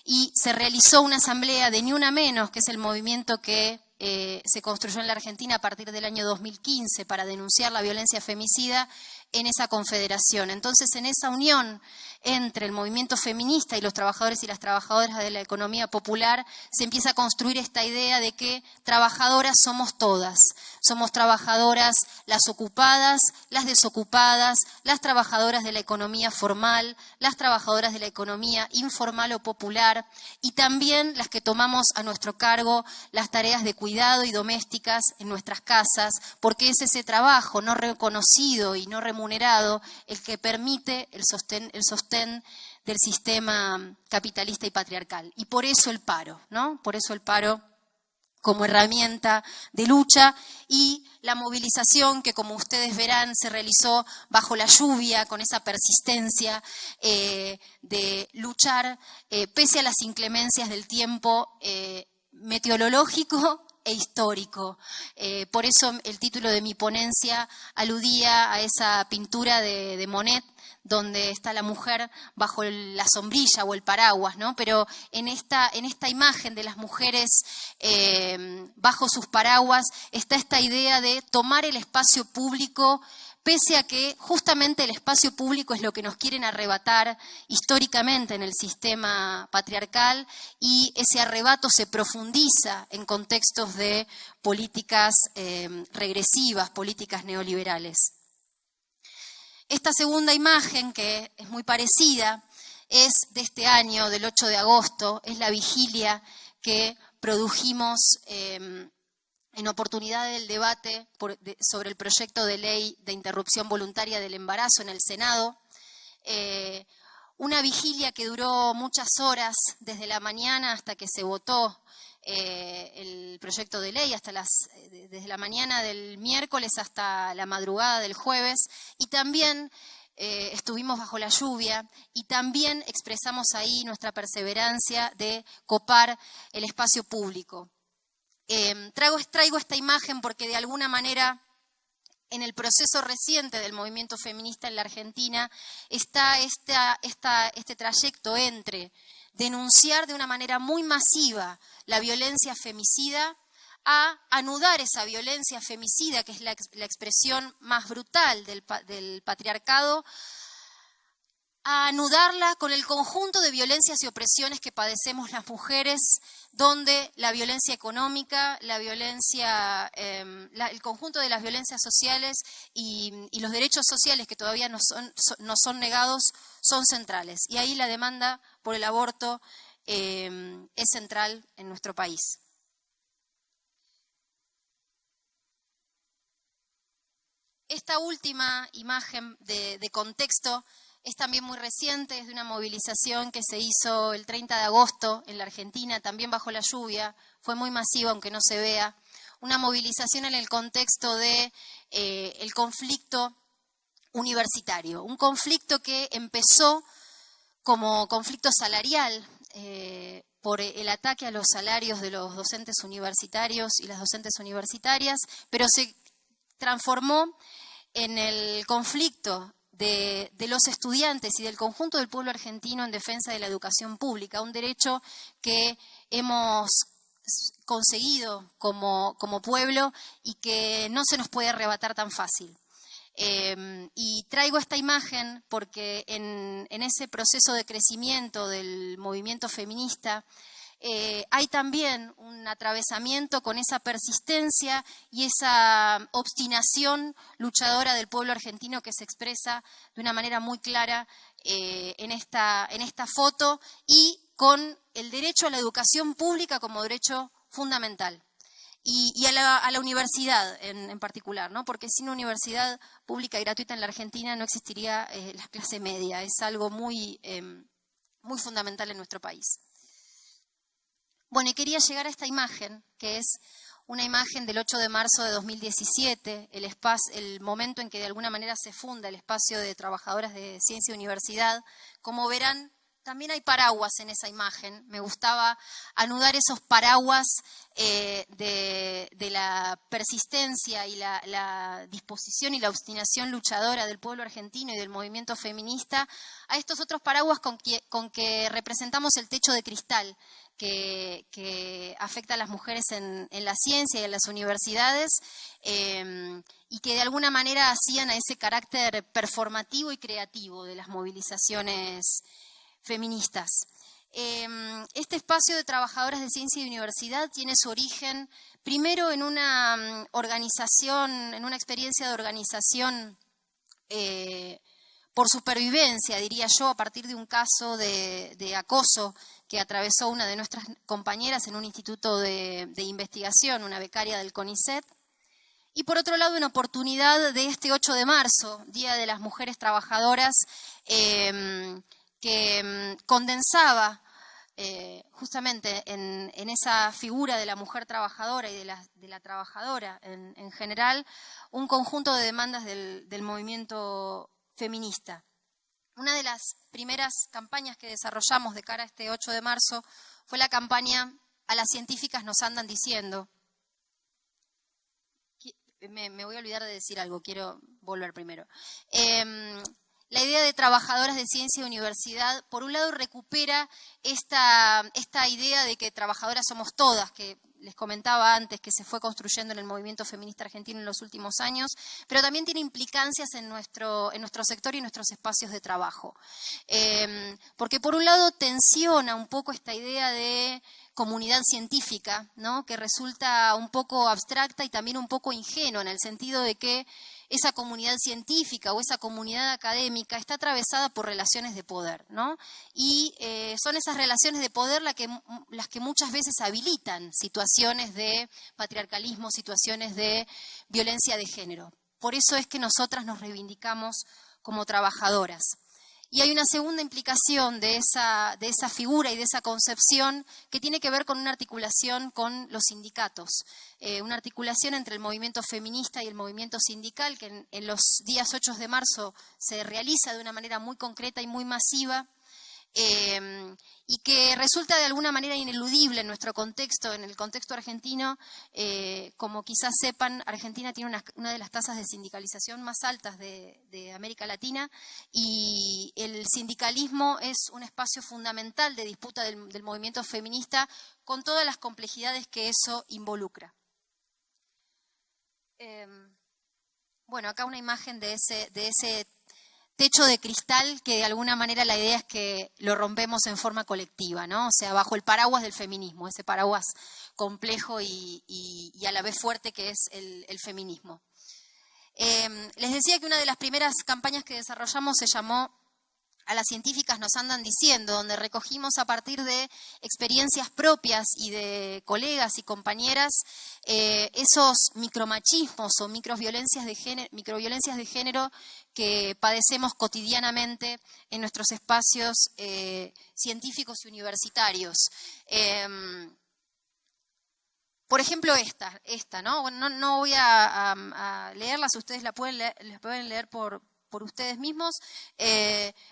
Y se realizó una asamblea de Ni Una Menos, que es el movimiento que se construyó en la Argentina a partir del año 2015 para denunciar la violencia femicida en esa confederación. Entonces, en esa unión entre el movimiento feminista y los trabajadores y las trabajadoras de la economía popular, se empieza a construir esta idea de que trabajadoras somos todas. Somos trabajadoras las ocupadas, las desocupadas, las trabajadoras de la economía formal, las trabajadoras de la economía informal o popular, y también las que tomamos a nuestro cargo las tareas de cuidado y domésticas en nuestras casas, porque es ese trabajo no reconocido y no remunerado el que permite el sostén del sistema capitalista y patriarcal. Y por eso el paro, ¿no? Por eso el paro como herramienta de lucha y la movilización que, como ustedes verán, se realizó bajo la lluvia, con esa persistencia de luchar pese a las inclemencias del tiempo meteorológico e histórico. Por eso el título de mi ponencia aludía a esa pintura de Monet, donde está la mujer bajo la sombrilla o el paraguas, ¿no? Pero en esta imagen de las mujeres bajo sus paraguas está esta idea de tomar el espacio público pese a que justamente el espacio público es lo que nos quieren arrebatar históricamente en el sistema patriarcal, y ese arrebato se profundiza en contextos de políticas regresivas, políticas neoliberales. Esta segunda imagen, que es muy parecida, es de este año, del 8 de agosto, es la vigilia que produjimos en oportunidad del debate sobre el proyecto de ley de interrupción voluntaria del embarazo en el Senado. Una vigilia que duró muchas horas, desde la mañana hasta que se votó el proyecto de ley, desde la mañana del miércoles hasta la madrugada del jueves, y también estuvimos bajo la lluvia, y también expresamos ahí nuestra perseverancia de copar el espacio público. Traigo esta imagen porque de alguna manera en el proceso reciente del movimiento feminista en la Argentina está este trayecto entre denunciar de una manera muy masiva la violencia femicida a anudar esa violencia femicida, que es la expresión más brutal del patriarcado, a anudarla con el conjunto de violencias y opresiones que padecemos las mujeres, donde la violencia económica, el conjunto de las violencias sociales y los derechos sociales que todavía nos son negados son centrales. Y ahí la demanda por el aborto es central en nuestro país. Esta última imagen de contexto es también muy reciente, es de una movilización que se hizo el 30 de agosto en la Argentina, también bajo la lluvia, fue muy masiva aunque no se vea, una movilización en el contexto de el conflicto universitario, un conflicto que empezó como conflicto salarial por el ataque a los salarios de los docentes universitarios y las docentes universitarias, pero se transformó en el conflicto de los estudiantes y del conjunto del pueblo argentino en defensa de la educación pública, un derecho que hemos conseguido como pueblo y que no se nos puede arrebatar tan fácil. Y traigo esta imagen porque en ese proceso de crecimiento del movimiento feminista hay también un atravesamiento con esa persistencia y esa obstinación luchadora del pueblo argentino que se expresa de una manera muy clara en esta foto, y con el derecho a la educación pública como derecho fundamental. Y a la universidad en particular, ¿no? Porque sin universidad pública y gratuita en la Argentina no existiría la clase media. Es algo muy fundamental en nuestro país. Bueno, y quería llegar a esta imagen, que es una imagen del 8 de marzo de 2017, el momento en que de alguna manera se funda el espacio de trabajadoras de ciencia y universidad. Como verán, también hay paraguas en esa imagen. Me gustaba anudar esos paraguas de la persistencia y la disposición y la obstinación luchadora del pueblo argentino y del movimiento feminista a estos otros paraguas con que representamos el techo de cristal que afecta a las mujeres en la ciencia y en las universidades, y que de alguna manera hacían a ese carácter performativo y creativo de las movilizaciones feministas. Este espacio de trabajadoras de ciencia y universidad tiene su origen primero en una organización, en una experiencia de organización por supervivencia, diría yo, a partir de un caso de acoso que atravesó una de nuestras compañeras en un instituto de investigación, una becaria del CONICET. Y por otro lado, una oportunidad de este 8 de marzo, Día de las Mujeres Trabajadoras, que condensaba justamente en esa figura de la mujer trabajadora y de la trabajadora en general, un conjunto de demandas del movimiento feminista. Una de las primeras campañas que desarrollamos de cara a este 8 de marzo fue la campaña "A las científicas nos andan diciendo". Me voy a olvidar de decir algo, quiero volver primero. la idea de trabajadoras de ciencia y universidad, por un lado recupera esta idea de que trabajadoras somos todas, que les comentaba antes, que se fue construyendo en el movimiento feminista argentino en los últimos años, pero también tiene implicancias en nuestro sector y en nuestros espacios de trabajo. Porque por un lado tensiona un poco esta idea de comunidad científica, ¿no?, que resulta un poco abstracta y también un poco ingenua, en el sentido de que esa comunidad científica o esa comunidad académica está atravesada por relaciones de poder, ¿no? Y son esas relaciones de poder las que muchas veces habilitan situaciones de patriarcalismo, situaciones de violencia de género. Por eso es que nosotras nos reivindicamos como trabajadoras. Y hay una segunda implicación de esa figura y de esa concepción que tiene que ver con una articulación con los sindicatos, una articulación entre el movimiento feminista y el movimiento sindical que en los días 8 de marzo se realiza de una manera muy concreta y muy masiva, y que resulta de alguna manera ineludible en nuestro contexto, en el contexto argentino. Como quizás sepan, Argentina tiene una de las tasas de sindicalización más altas de América Latina, y el sindicalismo es un espacio fundamental de disputa del movimiento feminista, con todas las complejidades que eso involucra. Bueno, acá una imagen de ese techo de cristal, que de alguna manera la idea es que lo rompemos en forma colectiva, ¿no? O sea, bajo el paraguas del feminismo, ese paraguas complejo y a la vez fuerte que es el feminismo. Les decía que una de las primeras campañas que desarrollamos se llamó A las científicas nos andan diciendo, donde recogimos a partir de experiencias propias y de colegas y compañeras esos micromachismos o microviolencias de género que padecemos cotidianamente en nuestros espacios científicos y universitarios. Por ejemplo, esta, ¿no? Bueno, no voy a leerlas, ustedes las pueden leer por ustedes mismos,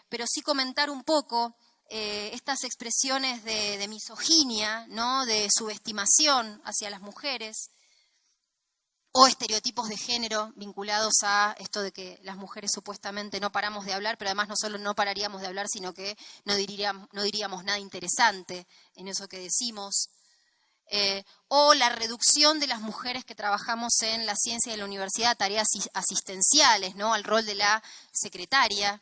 pero sí comentar un poco estas expresiones de misoginia, ¿no?, de subestimación hacia las mujeres, o estereotipos de género vinculados a esto de que las mujeres supuestamente no paramos de hablar, pero además no solo no pararíamos de hablar, sino que no diríamos nada interesante en eso que decimos. O la reducción de las mujeres que trabajamos en la ciencia y en la universidad a tareas asistenciales, ¿no?, al rol de la secretaria.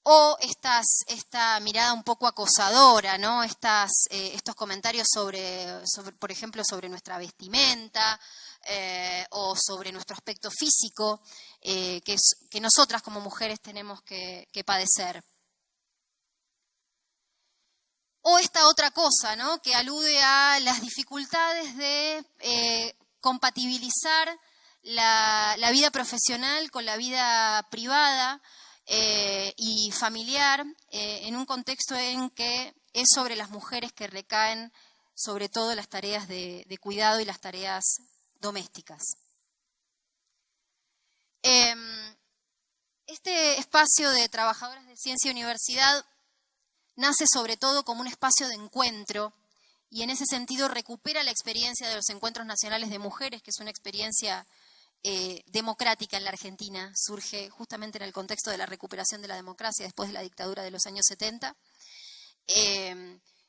O esta mirada un poco acosadora, ¿no?, estos comentarios sobre, por ejemplo, sobre nuestra vestimenta o sobre nuestro aspecto físico, que nosotras como mujeres tenemos que padecer. O esta otra cosa, ¿no?, que alude a las dificultades de compatibilizar la vida profesional con la vida privada y familiar en un contexto en que es sobre las mujeres que recaen sobre todo las tareas de cuidado y las tareas domésticas. Este espacio de trabajadoras de ciencia y universidad nace sobre todo como un espacio de encuentro y en ese sentido recupera la experiencia de los encuentros nacionales de mujeres, que es una experiencia democrática en la Argentina, surge justamente en el contexto de la recuperación de la democracia después de la dictadura de los años 70.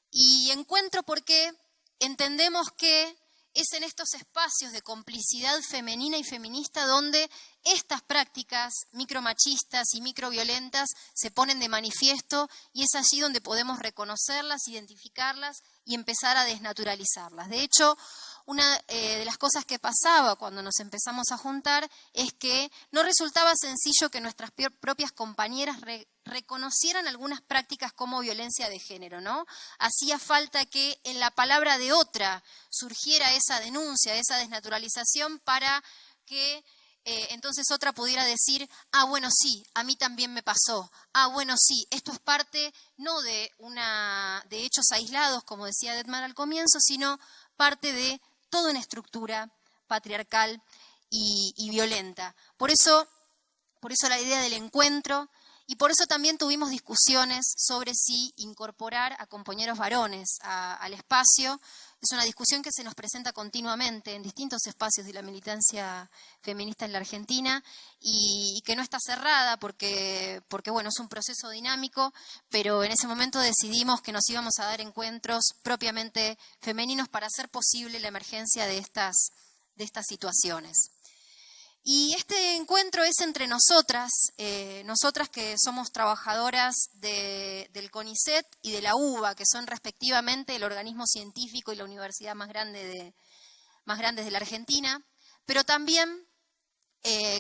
Y encuentro porque entendemos que es en estos espacios de complicidad femenina y feminista donde estas prácticas micromachistas y microviolentas se ponen de manifiesto, y es allí donde podemos reconocerlas, identificarlas y empezar a desnaturalizarlas. De hecho, una de las cosas que pasaba cuando nos empezamos a juntar es que no resultaba sencillo que nuestras propias compañeras reconocieran algunas prácticas como violencia de género, ¿no? Hacía falta que en la palabra de otra surgiera esa denuncia, esa desnaturalización, para que entonces otra pudiera decir, ah, bueno, sí, a mí también me pasó, ah, bueno, sí, esto es parte no de hechos aislados, como decía Detmar al comienzo, sino parte de toda una estructura patriarcal y violenta. Por eso la idea del encuentro, y por eso también tuvimos discusiones sobre si incorporar a compañeros varones al espacio, Es una discusión que se nos presenta continuamente en distintos espacios de la militancia feminista en la Argentina y que no está cerrada porque bueno, es un proceso dinámico, pero en ese momento decidimos que nos íbamos a dar encuentros propiamente femeninos para hacer posible la emergencia de estas situaciones. Y este encuentro es entre nosotras, nosotras que somos trabajadoras del CONICET y de la UBA, que son respectivamente el organismo científico y la universidad más grandes de la Argentina, pero también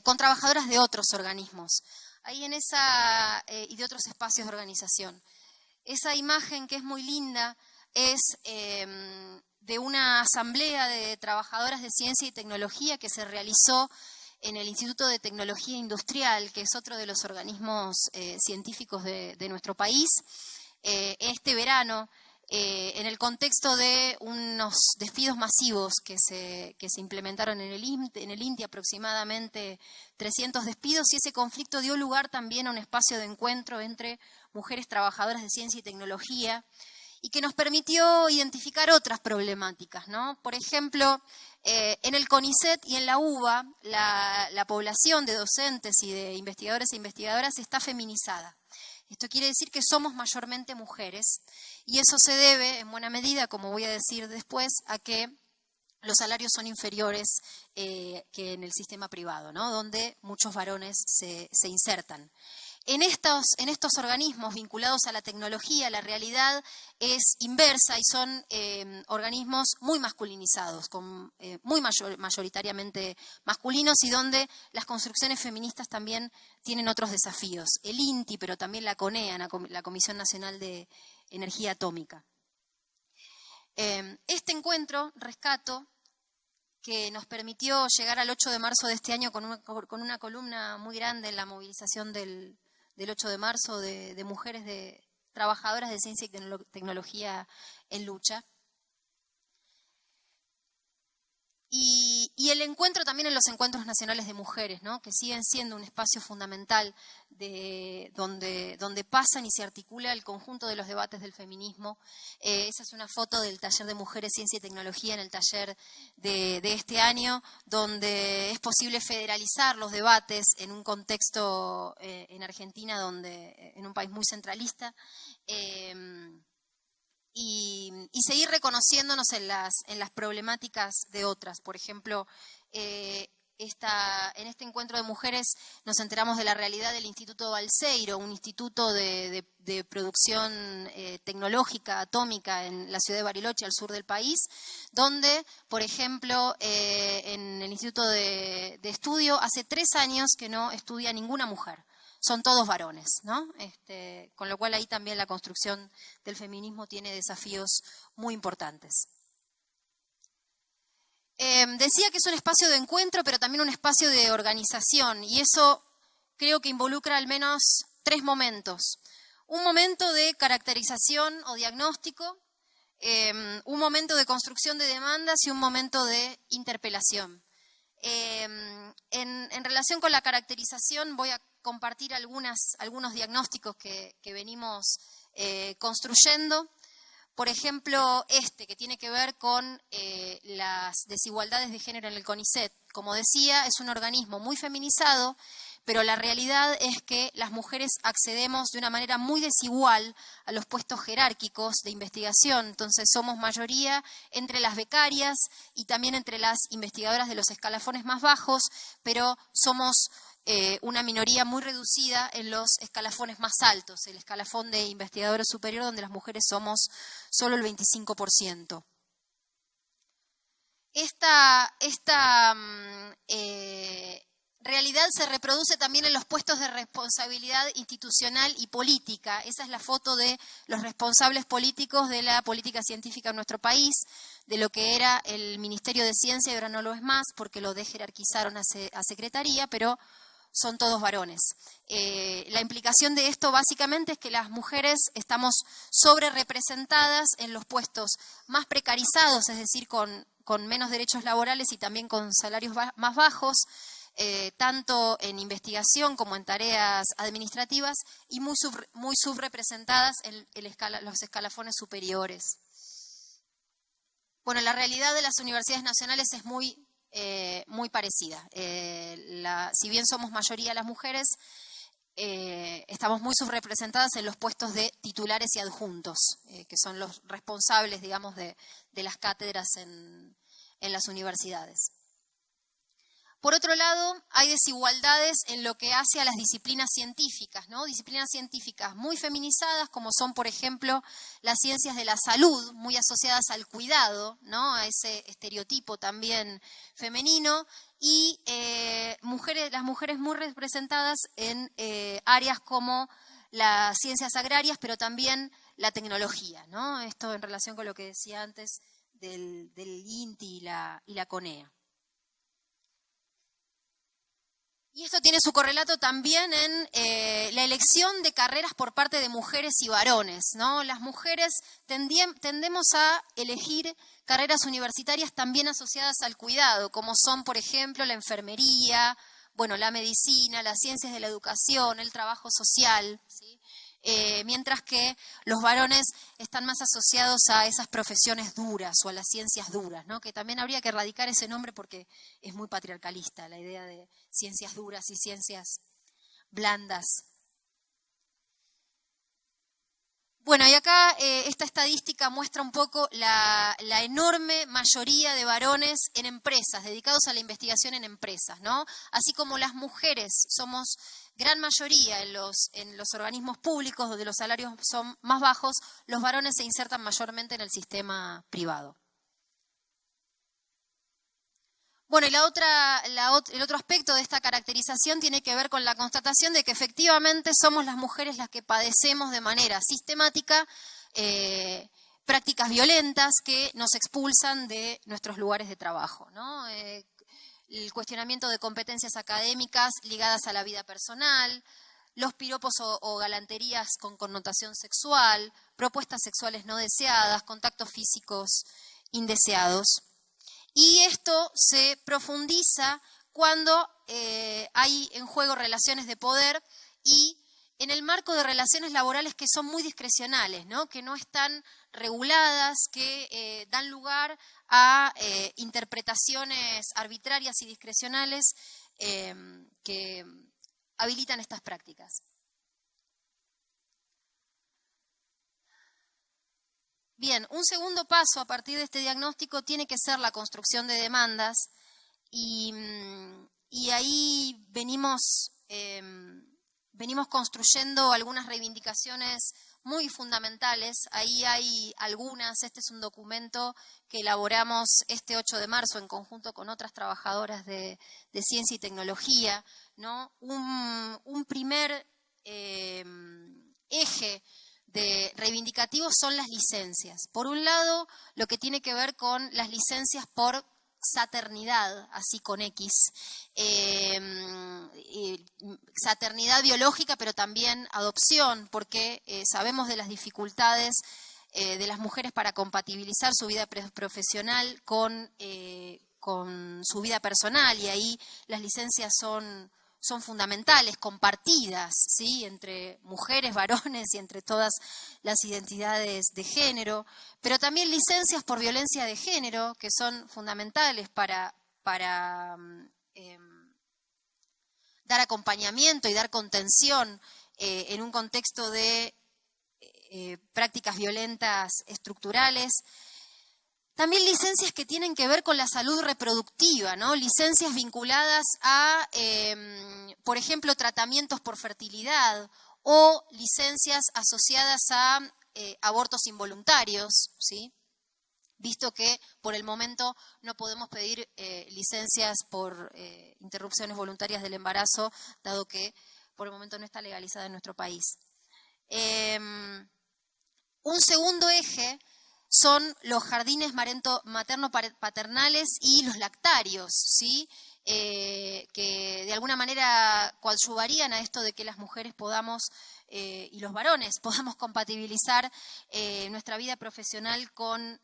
con trabajadoras de otros organismos, ahí en y de otros espacios de organización. Esa imagen que es muy linda es de una asamblea de trabajadoras de ciencia y tecnología que se realizó en el Instituto de Tecnología Industrial, que es otro de los organismos científicos de nuestro país, este verano, en el contexto de unos despidos masivos que se implementaron en el INTI, aproximadamente 300 despidos, y ese conflicto dio lugar también a un espacio de encuentro entre mujeres trabajadoras de ciencia y tecnología, y que nos permitió identificar otras problemáticas, ¿no? Por ejemplo, en el CONICET y en la UBA, la población de docentes y de investigadores e investigadoras está feminizada. Esto quiere decir que somos mayormente mujeres, y eso se debe, en buena medida, como voy a decir después, a que los salarios son inferiores que en el sistema privado, ¿no? Donde muchos varones se insertan. En estos organismos vinculados a la tecnología, la realidad es inversa y son organismos muy masculinizados, muy mayoritariamente masculinos, y donde las construcciones feministas también tienen otros desafíos. El INTI, pero también la CONEA, la Comisión Nacional de Energía Atómica. Este encuentro, rescato, que nos permitió llegar al 8 de marzo de este año con una columna muy grande en la movilización del 8 de marzo de mujeres trabajadoras de ciencia y tecnología en lucha. Y el encuentro también en los encuentros nacionales de mujeres, ¿no? Que siguen siendo un espacio fundamental donde pasan y se articula el conjunto de los debates del feminismo. Esa es una foto del taller de mujeres, ciencia y tecnología en el taller de este año, donde es posible federalizar los debates en un contexto en Argentina, en un país muy centralista, y seguir reconociéndonos en las problemáticas de otras. Por ejemplo, en este encuentro de mujeres nos enteramos de la realidad del Instituto Balseiro, un instituto de producción tecnológica atómica en la ciudad de Bariloche, al sur del país, donde, por ejemplo, en el Instituto de Estudio, hace 3 años que no estudia ninguna mujer. Son todos varones, ¿no? Con lo cual ahí también la construcción del feminismo tiene desafíos muy importantes. Decía que es un espacio de encuentro, pero también un espacio de organización, y eso creo que involucra al menos 3 momentos. Un momento de caracterización o diagnóstico, un momento de construcción de demandas y un momento de interpelación. En relación con la caracterización voy a compartir algunos diagnósticos que venimos construyendo. Por ejemplo, que tiene que ver con las desigualdades de género en el CONICET. Como decía, es un organismo muy feminizado, pero la realidad es que las mujeres accedemos de una manera muy desigual a los puestos jerárquicos de investigación. Entonces somos mayoría entre las becarias y también entre las investigadoras de los escalafones más bajos, pero somos una minoría muy reducida en los escalafones más altos, el escalafón de investigadores superior, donde las mujeres somos solo el 25%. Esta realidad se reproduce también en los puestos de responsabilidad institucional y política. Esa es la foto de los responsables políticos de la política científica en nuestro país, de lo que era el Ministerio de Ciencia, y ahora no lo es más porque lo dejerarquizaron a Secretaría, pero son todos varones. La implicación de esto básicamente es que las mujeres estamos sobre representadas en los puestos más precarizados, es decir, con menos derechos laborales y también con salarios más bajos, tanto en investigación como en tareas administrativas, y muy subrepresentadas en los escalafones superiores. Bueno, la realidad de las universidades nacionales es muy parecida. Si bien somos mayoría las mujeres, estamos muy subrepresentadas en los puestos de titulares y adjuntos, que son los responsables, digamos, de las cátedras en las universidades. Por otro lado, hay desigualdades en lo que hace a las disciplinas científicas, ¿no? Disciplinas científicas muy feminizadas, como son, por ejemplo, las ciencias de la salud, muy asociadas al cuidado, ¿no? A ese estereotipo también femenino, y las mujeres muy representadas en áreas como las ciencias agrarias, pero también la tecnología, ¿no? Esto en relación con lo que decía antes del INTI y la CONEA. Y esto tiene su correlato también en la elección de carreras por parte de mujeres y varones, ¿no? Las mujeres tendemos a elegir carreras universitarias también asociadas al cuidado, como son, por ejemplo, la enfermería, bueno, la medicina, las ciencias de la educación, el trabajo social, ¿sí? Mientras que los varones están más asociados a esas profesiones duras o a las ciencias duras, ¿no? Que también habría que erradicar ese nombre porque es muy patriarcalista la idea de ciencias duras y ciencias blandas. Bueno, y acá esta estadística muestra un poco la enorme mayoría de varones en empresas, dedicados a la investigación en empresas, ¿no? Así como las mujeres somos gran mayoría en los organismos públicos donde los salarios son más bajos, los varones se insertan mayormente en el sistema privado. Bueno, y el otro aspecto de esta caracterización tiene que ver con la constatación de que efectivamente somos las mujeres las que padecemos de manera sistemática prácticas violentas que nos expulsan de nuestros lugares de trabajo, ¿no? El cuestionamiento de competencias académicas ligadas a la vida personal, los piropos o galanterías con connotación sexual, propuestas sexuales no deseadas, contactos físicos indeseados. Y esto se profundiza cuando hay en juego relaciones de poder y en el marco de relaciones laborales que son muy discrecionales, ¿no? Que no están reguladas, que dan lugar a interpretaciones arbitrarias y discrecionales que habilitan estas prácticas. Bien, un segundo paso a partir de este diagnóstico tiene que ser la construcción de demandas y ahí venimos construyendo algunas reivindicaciones muy fundamentales. Ahí hay algunas, este es un documento que elaboramos este 8 de marzo en conjunto con otras trabajadoras de ciencia y tecnología, ¿no? Un primer eje de reivindicativos son las licencias. Por un lado, lo que tiene que ver con las licencias por saternidad, así con X, saternidad biológica, pero también adopción, porque sabemos de las dificultades de las mujeres para compatibilizar su vida profesional con su vida personal, y ahí las licencias son fundamentales, compartidas, ¿sí? Entre mujeres, varones y entre todas las identidades de género, pero también licencias por violencia de género, que son fundamentales para dar acompañamiento y dar contención en un contexto de prácticas violentas estructurales. También licencias que tienen que ver con la salud reproductiva, ¿no? Licencias vinculadas a, por ejemplo, tratamientos por fertilidad o licencias asociadas a abortos involuntarios, ¿sí? Visto que por el momento no podemos pedir licencias por interrupciones voluntarias del embarazo, dado que por el momento no está legalizada en nuestro país. Un segundo eje son los jardines materno-paternales y los lactarios, ¿sí? Que de alguna manera coadyuvarían a esto de que las mujeres podamos, y los varones, podamos compatibilizar nuestra vida profesional con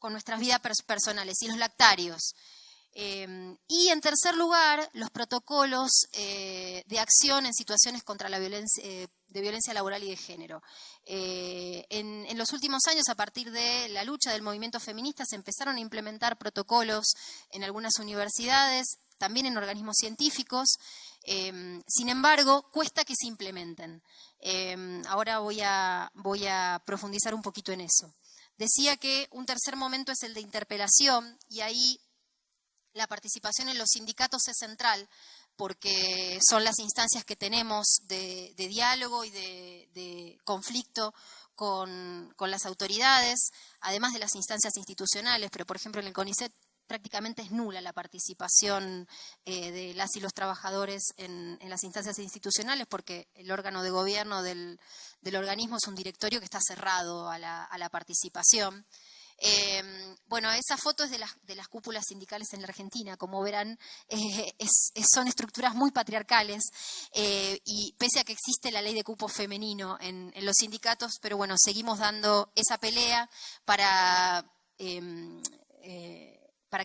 nuestras vidas personales. Y los lactarios. Y en tercer lugar, los protocolos de acción en situaciones contra la violencia, de violencia laboral y de género. En los últimos años, a partir de la lucha del movimiento feminista, se empezaron a implementar protocolos en algunas universidades, también en organismos científicos. Sin embargo, cuesta que se implementen. Ahora voy a profundizar un poquito en eso. Decía que un tercer momento es el de interpelación, y ahí la participación en los sindicatos es central, porque son las instancias que tenemos de diálogo y de conflicto con las autoridades, además de las instancias institucionales, pero por ejemplo en el CONICET prácticamente es nula la participación de las y los trabajadores en las instancias institucionales, porque el órgano de gobierno del organismo es un directorio que está cerrado a la participación. Bueno, esa foto es de las cúpulas sindicales en la Argentina. Como verán, son estructuras muy patriarcales, y pese a que existe la ley de cupo femenino en los sindicatos, pero bueno, seguimos dando esa pelea para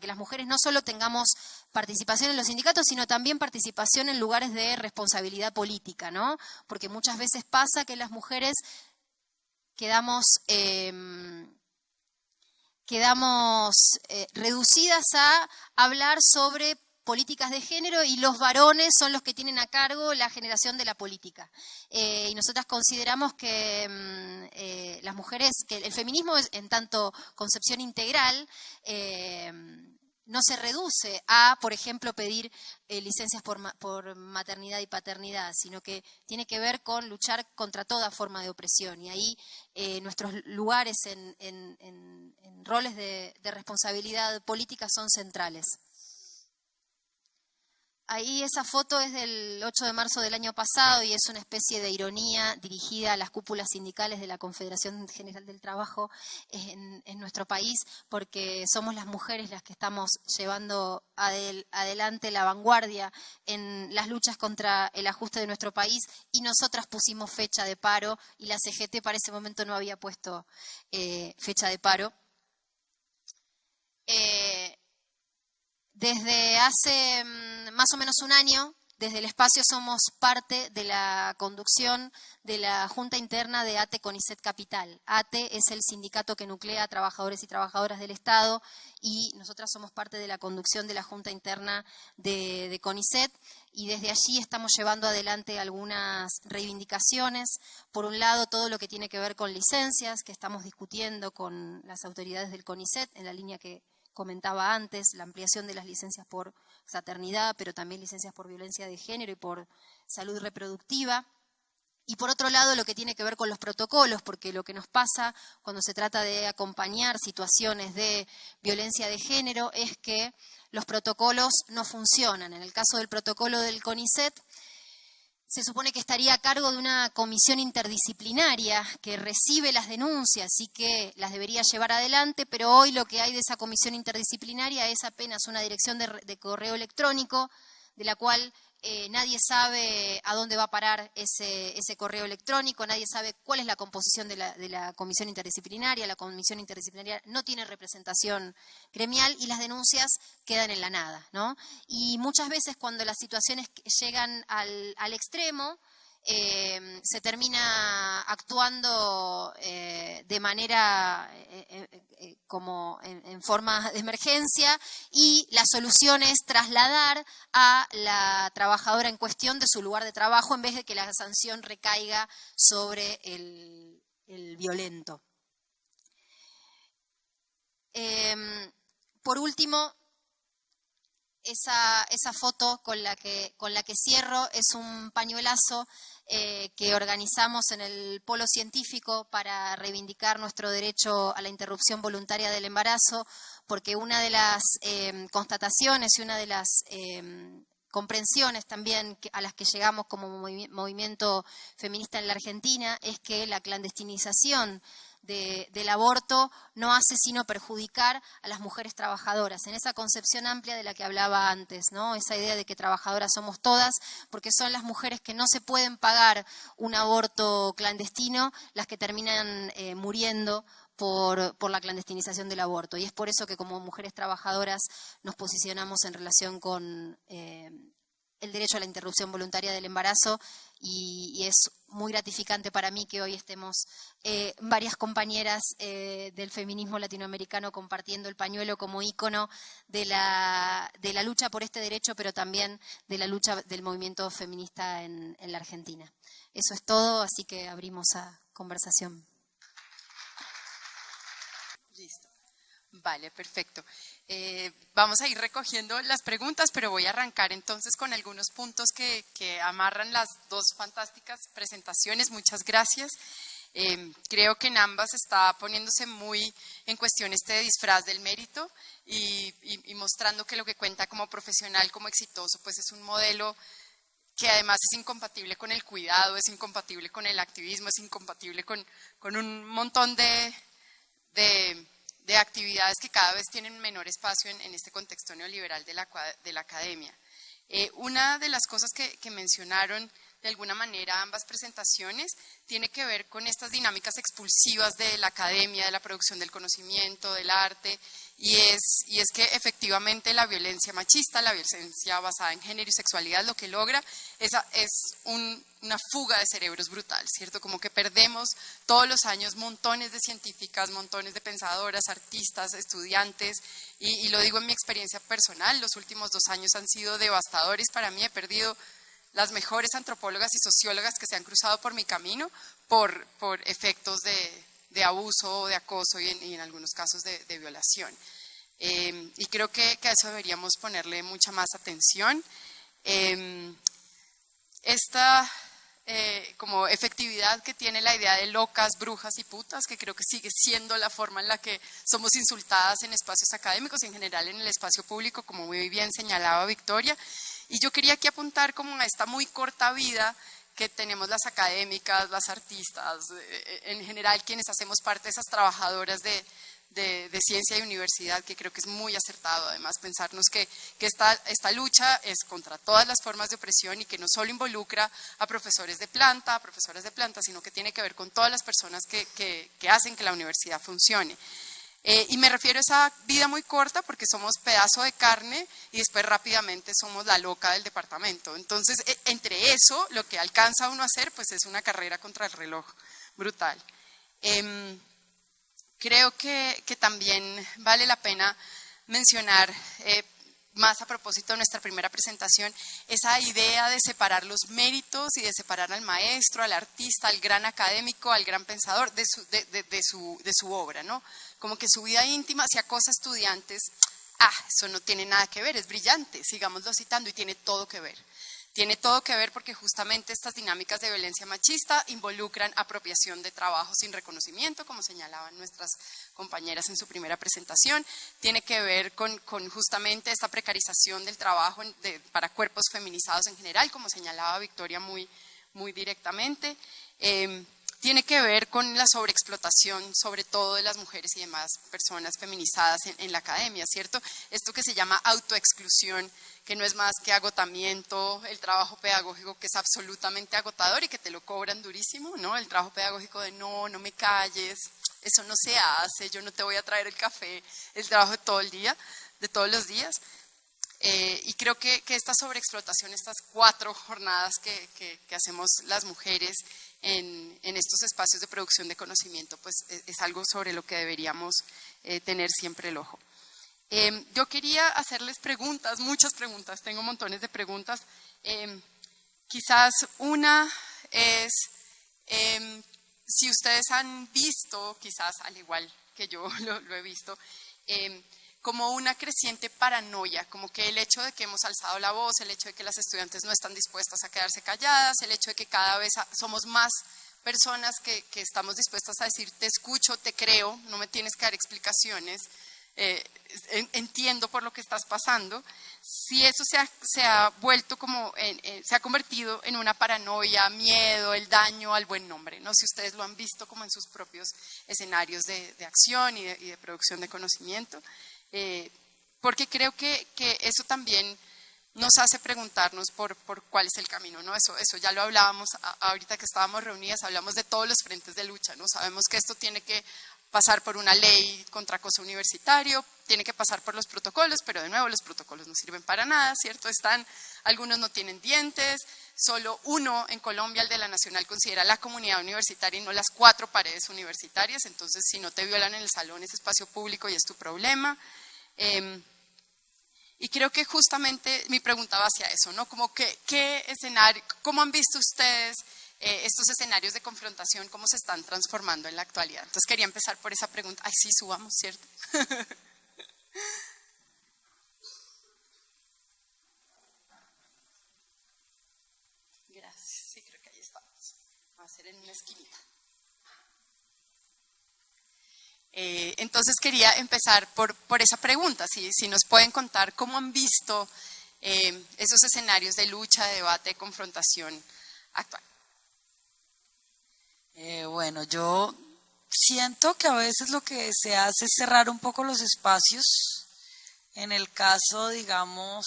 que las mujeres no solo tengamos participación en los sindicatos, sino también participación en lugares de responsabilidad política, ¿no? Porque muchas veces pasa que las mujeres quedamos reducidas a hablar sobre políticas de género, y los varones son los que tienen a cargo la generación de la política. Y nosotras consideramos que las mujeres, que el feminismo es, en tanto concepción integral, no se reduce a, por ejemplo, pedir licencias por maternidad y paternidad, sino que tiene que ver con luchar contra toda forma de opresión. Y ahí nuestros lugares en roles de responsabilidad política son centrales. Ahí esa foto es del 8 de marzo del año pasado y es una especie de ironía dirigida a las cúpulas sindicales de la Confederación General del Trabajo en nuestro país, porque somos las mujeres las que estamos llevando adelante la vanguardia en las luchas contra el ajuste de nuestro país, y nosotras pusimos fecha de paro y la CGT para ese momento no había puesto fecha de paro. Desde hace más o menos un año, desde el espacio somos parte de la conducción de la Junta Interna de ATE CONICET Capital. ATE es el sindicato que nuclea a trabajadores y trabajadoras del Estado, y nosotras somos parte de la conducción de la Junta Interna de CONICET, y desde allí estamos llevando adelante algunas reivindicaciones. Por un lado, todo lo que tiene que ver con licencias, que estamos discutiendo con las autoridades del CONICET, en la línea que comentaba antes, la ampliación de las licencias por maternidad, pero también licencias por violencia de género y por salud reproductiva. Y por otro lado, lo que tiene que ver con los protocolos, porque lo que nos pasa cuando se trata de acompañar situaciones de violencia de género es que los protocolos no funcionan. En el caso del protocolo del CONICET, se supone que estaría a cargo de una comisión interdisciplinaria que recibe las denuncias y que las debería llevar adelante, pero hoy lo que hay de esa comisión interdisciplinaria es apenas una dirección de correo electrónico, de la cual nadie sabe a dónde va a parar ese correo electrónico, nadie sabe cuál es la composición de la comisión interdisciplinaria. La comisión interdisciplinaria no tiene representación gremial y las denuncias quedan en la nada, ¿no? Y muchas veces cuando las situaciones llegan al extremo, se termina actuando de manera como en forma de emergencia, y la solución es trasladar a la trabajadora en cuestión de su lugar de trabajo en vez de que la sanción recaiga sobre el violento. Por último, esa foto con la que cierro es un pañuelazo que organizamos en el Polo Científico para reivindicar nuestro derecho a la interrupción voluntaria del embarazo, porque una de las constataciones y una de las comprensiones también a las que llegamos como movimiento feminista en la Argentina es que la clandestinización del aborto no hace sino perjudicar a las mujeres trabajadoras, en esa concepción amplia de la que hablaba antes, ¿no? Esa idea de que trabajadoras somos todas, porque son las mujeres que no se pueden pagar un aborto clandestino las que terminan muriendo por la clandestinización del aborto. Y es por eso que como mujeres trabajadoras nos posicionamos en relación con el derecho a la interrupción voluntaria del embarazo y es muy gratificante para mí que hoy estemos varias compañeras del feminismo latinoamericano compartiendo el pañuelo como ícono de la lucha por este derecho, pero también de la lucha del movimiento feminista en la Argentina. Eso es todo, así que abrimos a conversación. Listo. Vale, perfecto. Vamos a ir recogiendo las preguntas, pero voy a arrancar entonces con algunos puntos que amarran las dos fantásticas presentaciones. Muchas gracias. Creo que en ambas está poniéndose muy en cuestión este disfraz del mérito y mostrando que lo que cuenta como profesional, como exitoso, pues es un modelo que además es incompatible con el cuidado, es incompatible con el activismo, es incompatible con un montón de actividades que cada vez tienen menor espacio en este contexto neoliberal de la academia. Una de las cosas que mencionaron de alguna manera ambas presentaciones tiene que ver con estas dinámicas expulsivas de la academia, de la producción del conocimiento, del arte, y es que efectivamente la violencia machista, la violencia basada en género y sexualidad, lo que logra es una fuga de cerebros brutal, ¿cierto? Como que perdemos todos los años montones de científicas, montones de pensadoras, artistas, estudiantes, y lo digo en mi experiencia personal, los últimos 2 años han sido devastadores para mí, he perdido las mejores antropólogas y sociólogas que se han cruzado por mi camino por efectos de abuso o de acoso y en algunos casos de violación. Y creo que a eso deberíamos ponerle mucha más atención. Esta como efectividad que tiene la idea de locas, brujas y putas, que creo que sigue siendo la forma en la que somos insultadas en espacios académicos y en general en el espacio público, como muy bien señalaba Victoria. Y yo quería aquí apuntar como a esta muy corta vida que tenemos las académicas, las artistas, en general quienes hacemos parte de esas trabajadoras de ciencia y universidad, que creo que es muy acertado además pensarnos que esta lucha es contra todas las formas de opresión y que no solo involucra a profesoras de planta, sino que tiene que ver con todas las personas que hacen que la universidad funcione. Y me refiero a esa vida muy corta porque somos pedazo de carne y después rápidamente somos la loca del departamento. Entonces, entre eso, lo que alcanza uno a hacer, pues es una carrera contra el reloj brutal. Creo que también vale la pena mencionar, más a propósito de nuestra primera presentación, esa idea de separar los méritos y de separar al maestro, al artista, al gran académico, al gran pensador de su obra, ¿no? Como que su vida íntima, si acosa a estudiantes, eso no tiene nada que ver, es brillante, sigámoslo citando, y tiene todo que ver. Tiene todo que ver porque justamente estas dinámicas de violencia machista involucran apropiación de trabajo sin reconocimiento, como señalaban nuestras compañeras en su primera presentación. Tiene que ver con justamente esta precarización del trabajo para cuerpos feminizados en general, como señalaba Victoria muy directamente. Tiene que ver con la sobreexplotación, sobre todo de las mujeres y demás personas feminizadas en la academia, ¿cierto? Esto que se llama autoexclusión, que no es más que agotamiento, el trabajo pedagógico que es absolutamente agotador y que te lo cobran durísimo, ¿no? El trabajo pedagógico de no me calles, eso no se hace, yo no te voy a traer el café, el trabajo de todo el día, de todos los días. Y creo que esta sobreexplotación, estas 4 jornadas que hacemos las mujeres en estos espacios de producción de conocimiento, pues es algo sobre lo que deberíamos tener siempre el ojo. Yo quería hacerles preguntas, muchas preguntas, tengo montones de preguntas. Quizás una es, si ustedes han visto, quizás al igual que yo lo he visto, como una creciente paranoia, como que el hecho de que hemos alzado la voz, el hecho de que las estudiantes no están dispuestas a quedarse calladas, el hecho de que cada vez somos más personas que estamos dispuestas a decir te escucho, te creo, no me tienes que dar explicaciones, entiendo por lo que estás pasando. Si eso se ha vuelto como, se ha convertido en una paranoia, miedo, el daño al buen nombre, ¿no? Si ustedes lo han visto como en sus propios escenarios de acción y de producción de conocimiento. Porque creo que eso también nos hace preguntarnos por cuál es el camino, ¿no? Eso ya lo hablábamos ahorita que estábamos reunidas, hablamos de todos los frentes de lucha, ¿no? Sabemos que esto tiene que pasar por una ley contra acoso universitario, tiene que pasar por los protocolos, pero de nuevo los protocolos no sirven para nada, ¿cierto? Algunos no tienen dientes, solo uno en Colombia, el de la Nacional, considera la comunidad universitaria y no las 4 paredes universitarias, entonces si no te violan en el salón es espacio público y es tu problema. Y creo que justamente mi pregunta va hacia eso, ¿no? Como ¿qué escenario, cómo han visto ustedes estos escenarios de confrontación, cómo se están transformando en la actualidad? Entonces quería empezar por esa pregunta. Ay, sí, subamos, ¿cierto? Gracias, sí, creo que ahí estamos. Va a ser en una esquinita. Entonces quería empezar por esa pregunta, si nos pueden contar cómo han visto esos escenarios de lucha, de debate, de confrontación actual. Bueno, yo siento que a veces lo que se hace es cerrar un poco los espacios. En el caso, digamos,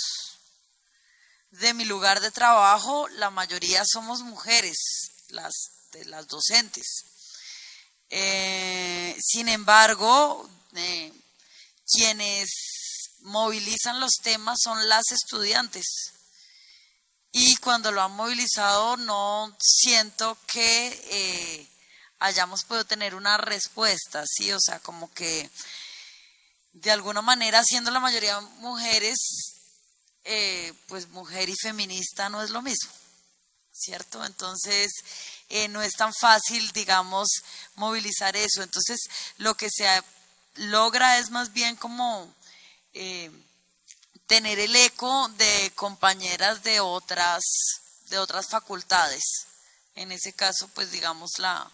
de mi lugar de trabajo, la mayoría somos mujeres, las docentes. Sin embargo, quienes movilizan los temas son las estudiantes. Y cuando lo han movilizado no siento que hayamos podido tener una respuesta, ¿sí? O sea, como que de alguna manera, siendo la mayoría mujeres, pues mujer y feminista no es lo mismo, ¿cierto? Entonces, no es tan fácil, digamos, movilizar eso. Entonces, lo que se logra es más bien como tener el eco de compañeras de otras facultades. En ese caso, pues digamos, la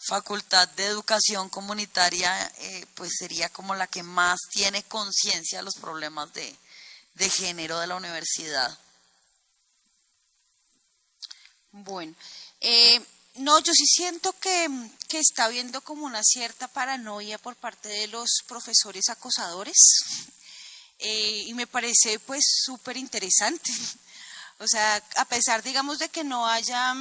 Facultad de Educación Comunitaria pues sería como la que más tiene conciencia de los problemas de género de la universidad. Bueno, no, yo sí siento que está habiendo como una cierta paranoia por parte de los profesores acosadores. Y me parece pues súper interesante. O sea, a pesar, digamos, de que no haya,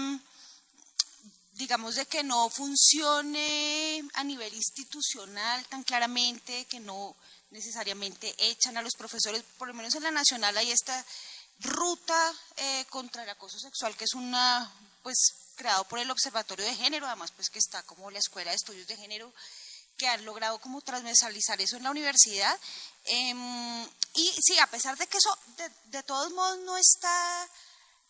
digamos, de que no funcione a nivel institucional tan claramente, que no necesariamente echan a los profesores, por lo menos en la Nacional hay esta ruta contra el acoso sexual, que es una, pues, creado por el Observatorio de Género, además pues que está como la Escuela de Estudios de Género, que han logrado como transversalizar eso en la universidad. Y sí, a pesar de que eso de todos modos no está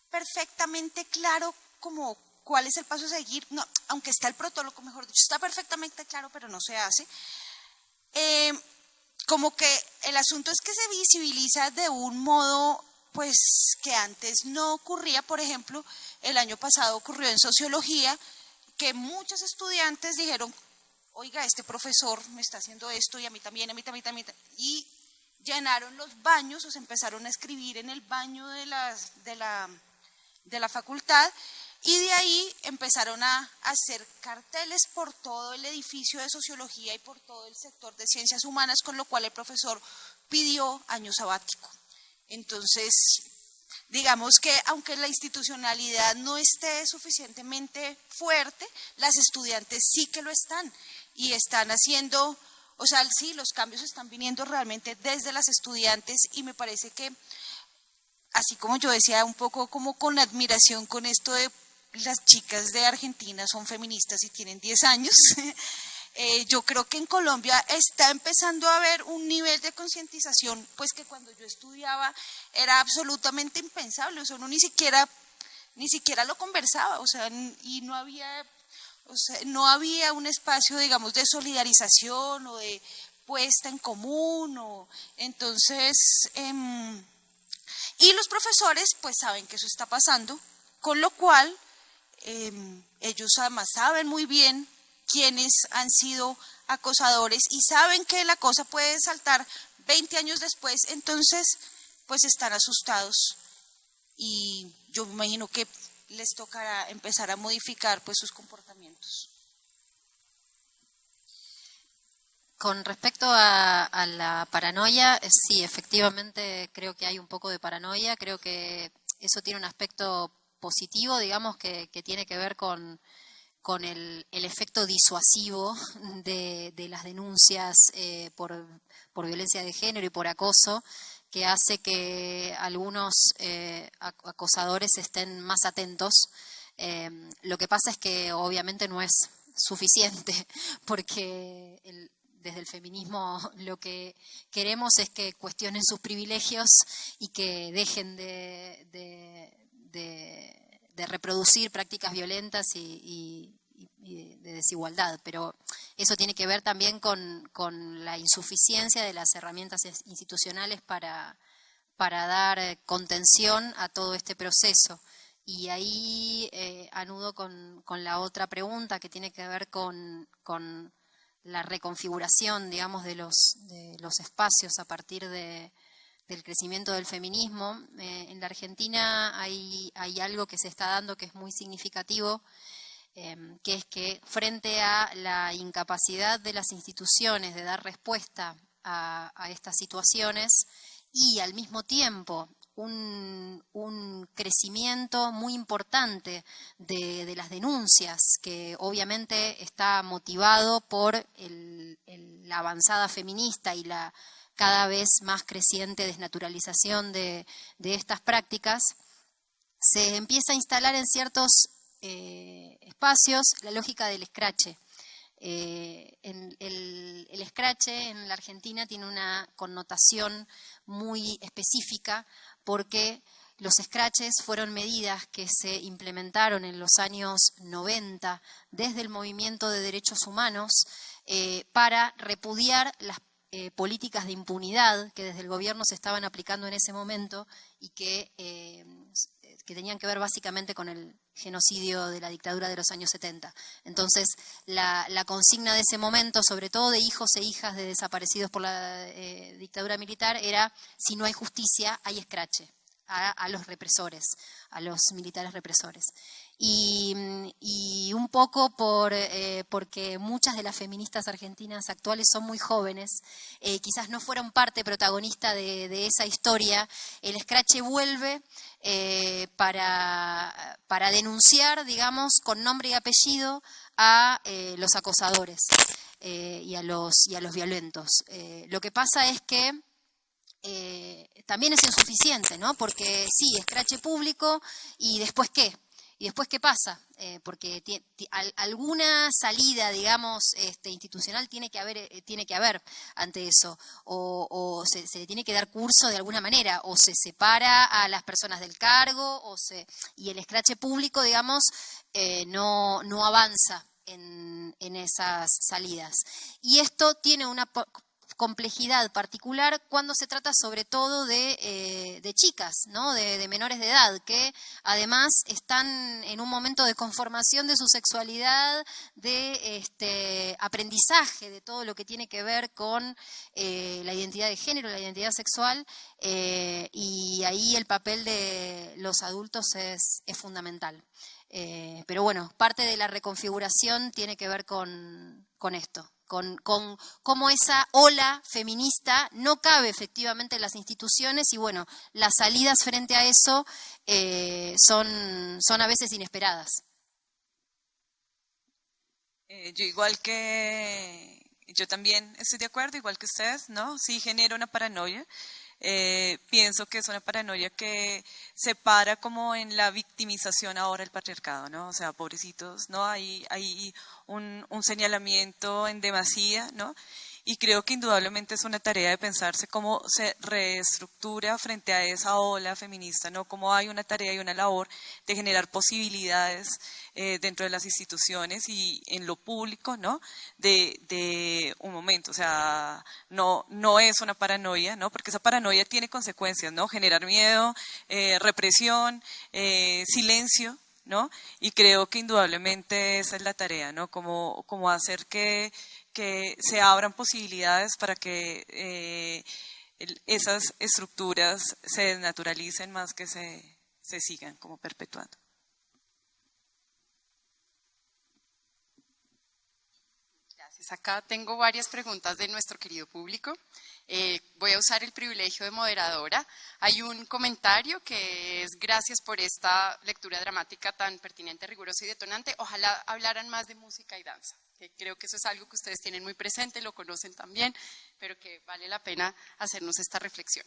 perfectamente claro como cuál es el paso a seguir, no, aunque está el protocolo, mejor dicho, está perfectamente claro, pero no se hace. Como que el asunto es que se visibiliza de un modo pues que antes no ocurría. Por ejemplo, el año pasado ocurrió en sociología que muchos estudiantes dijeron: oiga, este profesor me está haciendo esto y a mí también, y llenaron los baños, o se empezaron a escribir en el baño de la facultad, y de ahí empezaron a hacer carteles por todo el edificio de sociología y por todo el sector de ciencias humanas, con lo cual el profesor pidió año sabático. Entonces, digamos que aunque la institucionalidad no esté suficientemente fuerte, las estudiantes sí que lo están y están haciendo, o sea, sí, los cambios están viniendo realmente desde las estudiantes, y me parece que, así como yo decía un poco como con admiración con esto de las chicas de Argentina son feministas y tienen 10 años, yo creo que en Colombia está empezando a haber un nivel de concientización, pues que cuando yo estudiaba era absolutamente impensable. O sea, uno ni siquiera lo conversaba, o sea, y no había un espacio, digamos, de solidarización o de puesta en común, entonces, y los profesores pues saben que eso está pasando, con lo cual ellos además saben muy bien quiénes han sido acosadores y saben que la cosa puede saltar 20 años después, entonces pues están asustados, y yo me imagino que les tocará empezar a modificar pues sus comportamientos. Con respecto a la paranoia, sí, efectivamente creo que hay un poco de paranoia, creo que eso tiene un aspecto positivo, digamos, que tiene que ver con el efecto disuasivo de las denuncias por violencia de género y por acoso, que hace que algunos acosadores estén más atentos. Lo que pasa es que obviamente no es suficiente, porque desde el feminismo lo que queremos es que cuestionen sus privilegios y que dejen de reproducir prácticas violentas y de desigualdad, pero eso tiene que ver también con la insuficiencia de las herramientas institucionales para dar contención a todo este proceso. Y ahí anudo con la otra pregunta que tiene que ver con la reconfiguración, digamos, de los espacios a partir del crecimiento del feminismo. En la Argentina hay algo que se está dando que es muy significativo, que es que frente a la incapacidad de las instituciones de dar respuesta a estas situaciones y al mismo tiempo un crecimiento muy importante de las denuncias, que obviamente está motivado por la avanzada feminista y la cada vez más creciente desnaturalización de estas prácticas, se empieza a instalar en ciertos espacios la lógica del escrache. El escrache en la Argentina tiene una connotación muy específica porque los escraches fueron medidas que se implementaron en los años 90 desde el movimiento de derechos humanos para repudiar las políticas de impunidad que desde el gobierno se estaban aplicando en ese momento y que tenían que ver básicamente con el genocidio de la dictadura de los años 70. Entonces, la consigna de ese momento, sobre todo de hijos e hijas de desaparecidos por la dictadura militar, era: si no hay justicia, hay escrache a los represores, a los militares represores. Y un poco porque muchas de las feministas argentinas actuales son muy jóvenes, quizás no fueron parte protagonista de esa historia, el escrache vuelve para denunciar, digamos, con nombre y apellido a los acosadores y a los violentos. Lo que pasa es que también es insuficiente, ¿no? Porque sí, escrache público, ¿y después qué? ¿Y después qué pasa? Porque alguna salida, digamos, institucional tiene que haber ante eso, o se le tiene que dar curso de alguna manera, o se separa a las personas del cargo, y el escrache público, digamos, no avanza en esas salidas. Y esto tiene una complejidad particular cuando se trata sobre todo de chicas, ¿no? de menores de edad, que además están en un momento de conformación de su sexualidad, de aprendizaje de todo lo que tiene que ver con la identidad de género, la identidad sexual, y ahí el papel de los adultos es fundamental. Pero bueno, parte de la reconfiguración tiene que ver con esto. Con cómo esa ola feminista no cabe efectivamente en las instituciones y bueno, las salidas frente a eso son a veces inesperadas. Yo también estoy de acuerdo, igual que ustedes, ¿no? Sí genera una paranoia. Pienso que es una paranoia que se para como en la victimización ahora del patriarcado, ¿no? O sea, pobrecitos, ¿no? Hay un señalamiento en demasía, ¿no? Y creo que indudablemente es una tarea de pensarse cómo se reestructura frente a esa ola feminista, ¿no? Cómo hay una tarea y una labor de generar posibilidades dentro de las instituciones y en lo público, ¿no? De un momento, o sea, no es una paranoia, ¿no? Porque esa paranoia tiene consecuencias, ¿no? Generar miedo, represión, silencio, ¿no? Y creo que indudablemente esa es la tarea, ¿no? Como hacer que se abran posibilidades para que esas estructuras se desnaturalicen más que se sigan como perpetuando. Gracias. Acá tengo varias preguntas de nuestro querido público. Voy a usar el privilegio de moderadora. Hay un comentario que es: gracias por esta lectura dramática tan pertinente, rigurosa y detonante. Ojalá hablaran más de música y danza. Creo que eso es algo que ustedes tienen muy presente, lo conocen también, pero que vale la pena hacernos esta reflexión.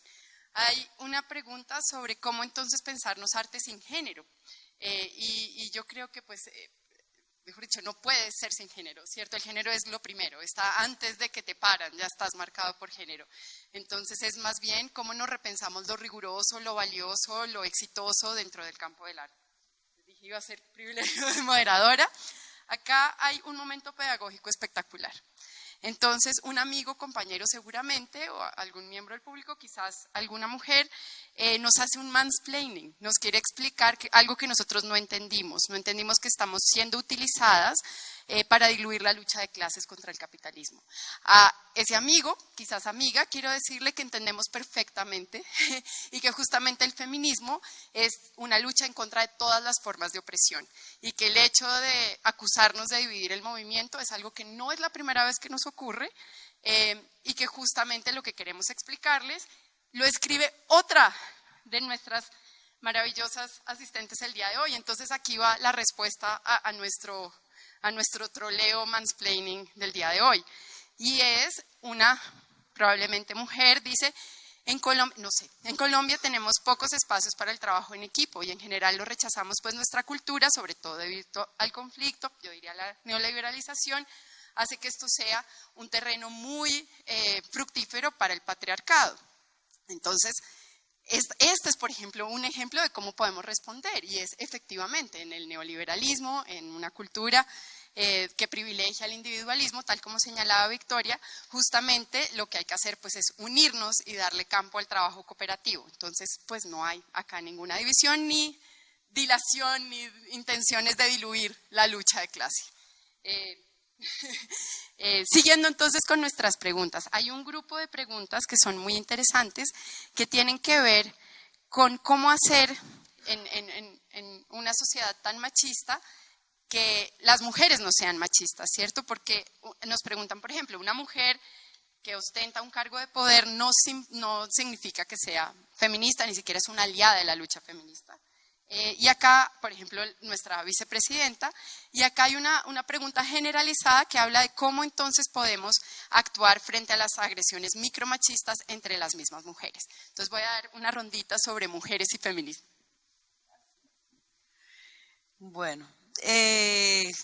Hay una pregunta sobre cómo entonces pensarnos arte sin género. Y yo creo que pues mejor dicho, no puedes ser sin género, ¿cierto? El género es lo primero, está antes de que te paran, ya estás marcado por género. Entonces es más bien cómo nos repensamos lo riguroso, lo valioso, lo exitoso dentro del campo del arte. Les dije, iba a ser privilegio de moderadora. Acá hay un momento pedagógico espectacular. Entonces, un amigo, compañero seguramente, o algún miembro del público, quizás alguna mujer, nos hace un mansplaining, nos quiere explicar algo que nosotros no entendimos que estamos siendo utilizadas para diluir la lucha de clases contra el capitalismo. A ese amigo, quizás amiga, quiero decirle que entendemos perfectamente y que justamente el feminismo es una lucha en contra de todas las formas de opresión y que el hecho de acusarnos de dividir el movimiento es algo que no es la primera vez que nos ocurre y que justamente lo que queremos explicarles lo escribe otra de nuestras maravillosas asistentes el día de hoy. Entonces aquí va la respuesta a nuestro troleo mansplaining del día de hoy. Y es una probablemente mujer, dice: en Colombia tenemos pocos espacios para el trabajo en equipo y en general lo rechazamos, pues nuestra cultura, sobre todo debido al conflicto, yo diría la neoliberalización, hace que esto sea un terreno muy fructífero para el patriarcado. Entonces, este es, por ejemplo, un ejemplo de cómo podemos responder, y es efectivamente en el neoliberalismo, en una cultura que privilegia el individualismo, tal como señalaba Victoria, justamente lo que hay que hacer pues es unirnos y darle campo al trabajo cooperativo. Entonces, pues no hay acá ninguna división, ni dilación, ni intenciones de diluir la lucha de clase. Siguiendo entonces con nuestras preguntas, hay un grupo de preguntas que son muy interesantes, que tienen que ver con cómo hacer en una sociedad tan machista que las mujeres no sean machistas, ¿cierto? Porque nos preguntan, por ejemplo, una mujer que ostenta un cargo de poder no significa que sea feminista, ni siquiera es una aliada de la lucha feminista. Y acá, por ejemplo, nuestra vicepresidenta, y acá hay una pregunta generalizada que habla de cómo entonces podemos actuar frente a las agresiones micromachistas entre las mismas mujeres. Entonces voy a dar una rondita sobre mujeres y feminismo. Bueno, eso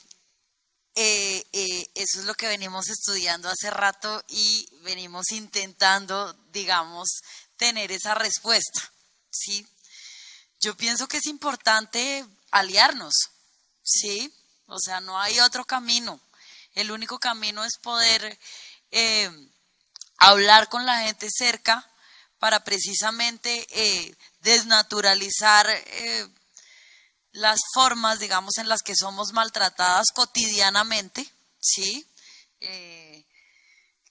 es lo que venimos estudiando hace rato y venimos intentando, digamos, tener esa respuesta, ¿sí? Yo pienso que es importante aliarnos, ¿sí? O sea, no hay otro camino. El único camino es poder hablar con la gente cerca para precisamente desnaturalizar las formas, digamos, en las que somos maltratadas cotidianamente, ¿sí?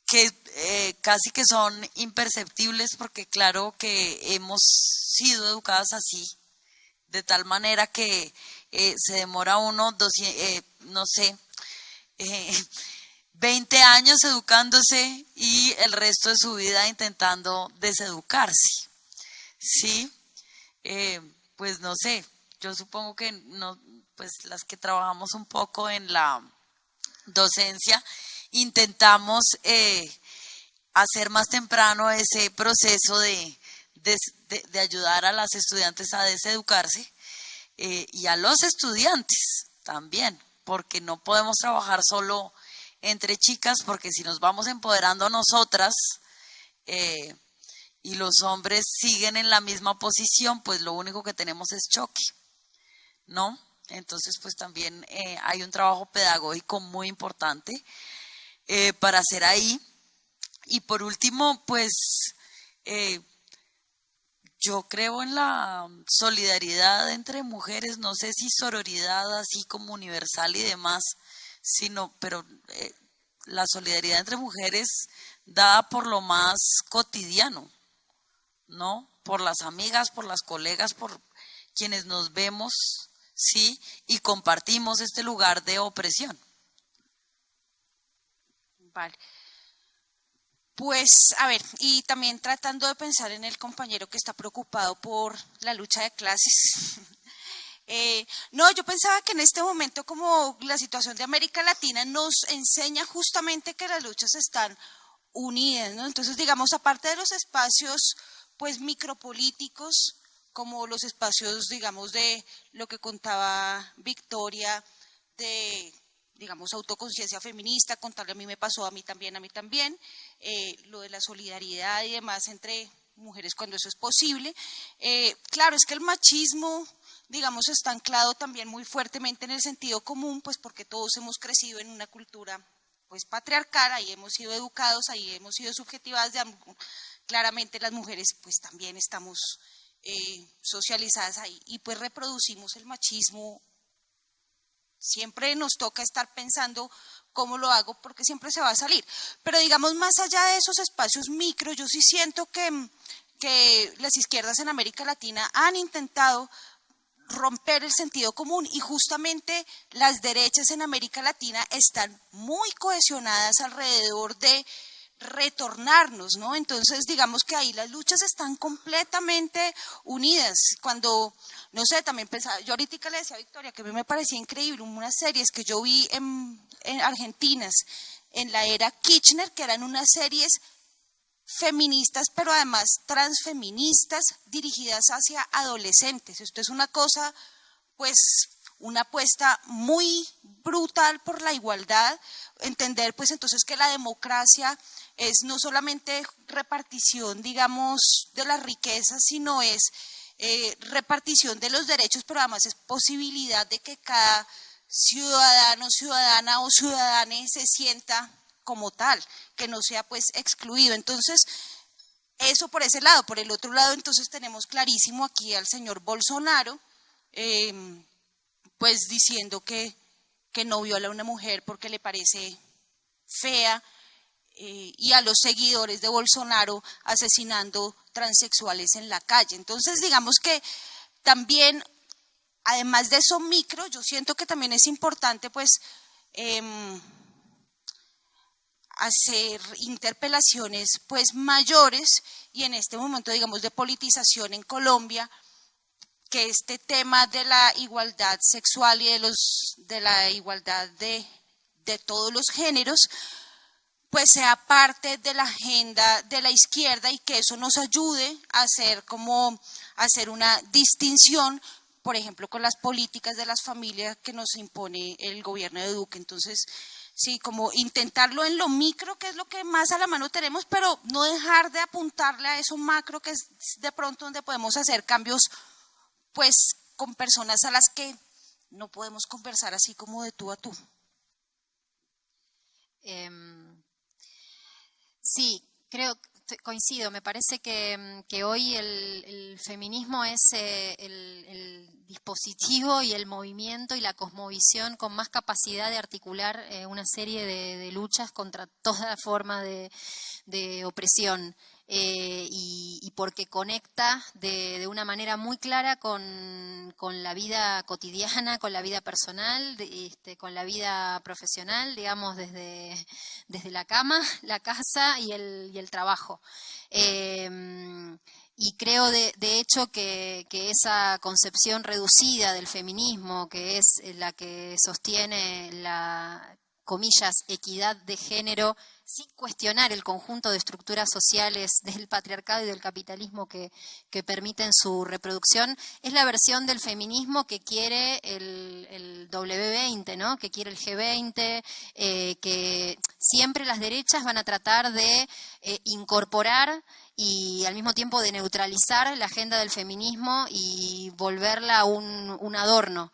Que casi que son imperceptibles porque claro que hemos sido educadas así, de tal manera que se demora uno, 20 años educándose y el resto de su vida intentando deseducarse, ¿sí? Pues no sé, yo supongo que no, pues las que trabajamos un poco en la docencia intentamos hacer más temprano ese proceso de ayudar a las estudiantes a deseducarse y a los estudiantes también, porque no podemos trabajar solo entre chicas, porque si nos vamos empoderando nosotras y los hombres siguen en la misma posición, pues lo único que tenemos es choque, ¿no? Entonces, pues también hay un trabajo pedagógico muy importante para hacer ahí. Y por último, pues yo creo en la solidaridad entre mujeres, no sé si sororidad así como universal y demás, pero la solidaridad entre mujeres dada por lo más cotidiano, ¿no? Por las amigas, por las colegas, por quienes nos vemos, ¿sí? Y compartimos este lugar de opresión. Vale. Pues, a ver, y también tratando de pensar en el compañero que está preocupado por la lucha de clases. No, yo pensaba que en este momento, como la situación de América Latina nos enseña justamente que las luchas están unidas, ¿no? Entonces, digamos, aparte de los espacios, pues, micropolíticos, como los espacios, digamos, de lo que contaba Victoria, de, digamos, autoconciencia feminista, contarle a mí me pasó, a mí también, lo de la solidaridad y demás entre mujeres cuando eso es posible. Claro, es que el machismo, digamos, está anclado también muy fuertemente en el sentido común, pues porque todos hemos crecido en una cultura pues patriarcal, ahí hemos sido educados, ahí hemos sido subjetivadas, claramente las mujeres pues también estamos socializadas ahí y pues reproducimos el machismo. Siempre nos toca estar pensando cómo lo hago porque siempre se va a salir. Pero digamos, más allá de esos espacios micro, yo sí siento que las izquierdas en América Latina han intentado romper el sentido común y justamente las derechas en América Latina están muy cohesionadas alrededor de retornarnos, ¿no? Entonces, digamos que ahí las luchas están completamente unidas. Cuando, no sé, también pensaba, yo ahorita le decía a Victoria que a mí me parecía increíble unas series que yo vi en argentinas en la era Kirchner, que eran unas series feministas, pero además transfeministas dirigidas hacia adolescentes. Esto es una cosa, pues, una apuesta muy brutal por la igualdad, entender pues entonces que la democracia es no solamente repartición, digamos, de las riquezas, sino es repartición de los derechos, pero además es posibilidad de que cada ciudadano, ciudadana o ciudadane se sienta como tal, que no sea pues excluido. Entonces, eso por ese lado. Por el otro lado, entonces tenemos clarísimo aquí al señor Bolsonaro, pues diciendo que no viola a una mujer porque le parece fea, y a los seguidores de Bolsonaro asesinando transexuales en la calle. Entonces, digamos que también, además de eso micro, yo siento que también es importante pues hacer interpelaciones pues mayores, y en este momento, digamos, de politización en Colombia, que este tema de la igualdad sexual y de la igualdad de todos los géneros pues sea parte de la agenda de la izquierda y que eso nos ayude a hacer una distinción, por ejemplo, con las políticas de las familias que nos impone el gobierno de Duque. Entonces, sí, como intentarlo en lo micro, que es lo que más a la mano tenemos, pero no dejar de apuntarle a eso macro, que es de pronto donde podemos hacer cambios, pues, con personas a las que no podemos conversar así como de tú a tú. Sí, coincido, me parece que hoy el feminismo es el dispositivo y el movimiento y la cosmovisión con más capacidad de articular una serie de luchas contra toda forma de opresión. Y porque conecta de una manera muy clara con la vida cotidiana, con la vida personal, con la vida profesional, digamos, desde la cama, la casa y el trabajo. Y creo de hecho que esa concepción reducida del feminismo, que es la que sostiene la, comillas, equidad de género, sin cuestionar el conjunto de estructuras sociales del patriarcado y del capitalismo que permiten su reproducción, es la versión del feminismo que quiere el W20, ¿no? Que quiere el G20, que siempre las derechas van a tratar de incorporar y al mismo tiempo de neutralizar la agenda del feminismo y volverla un adorno,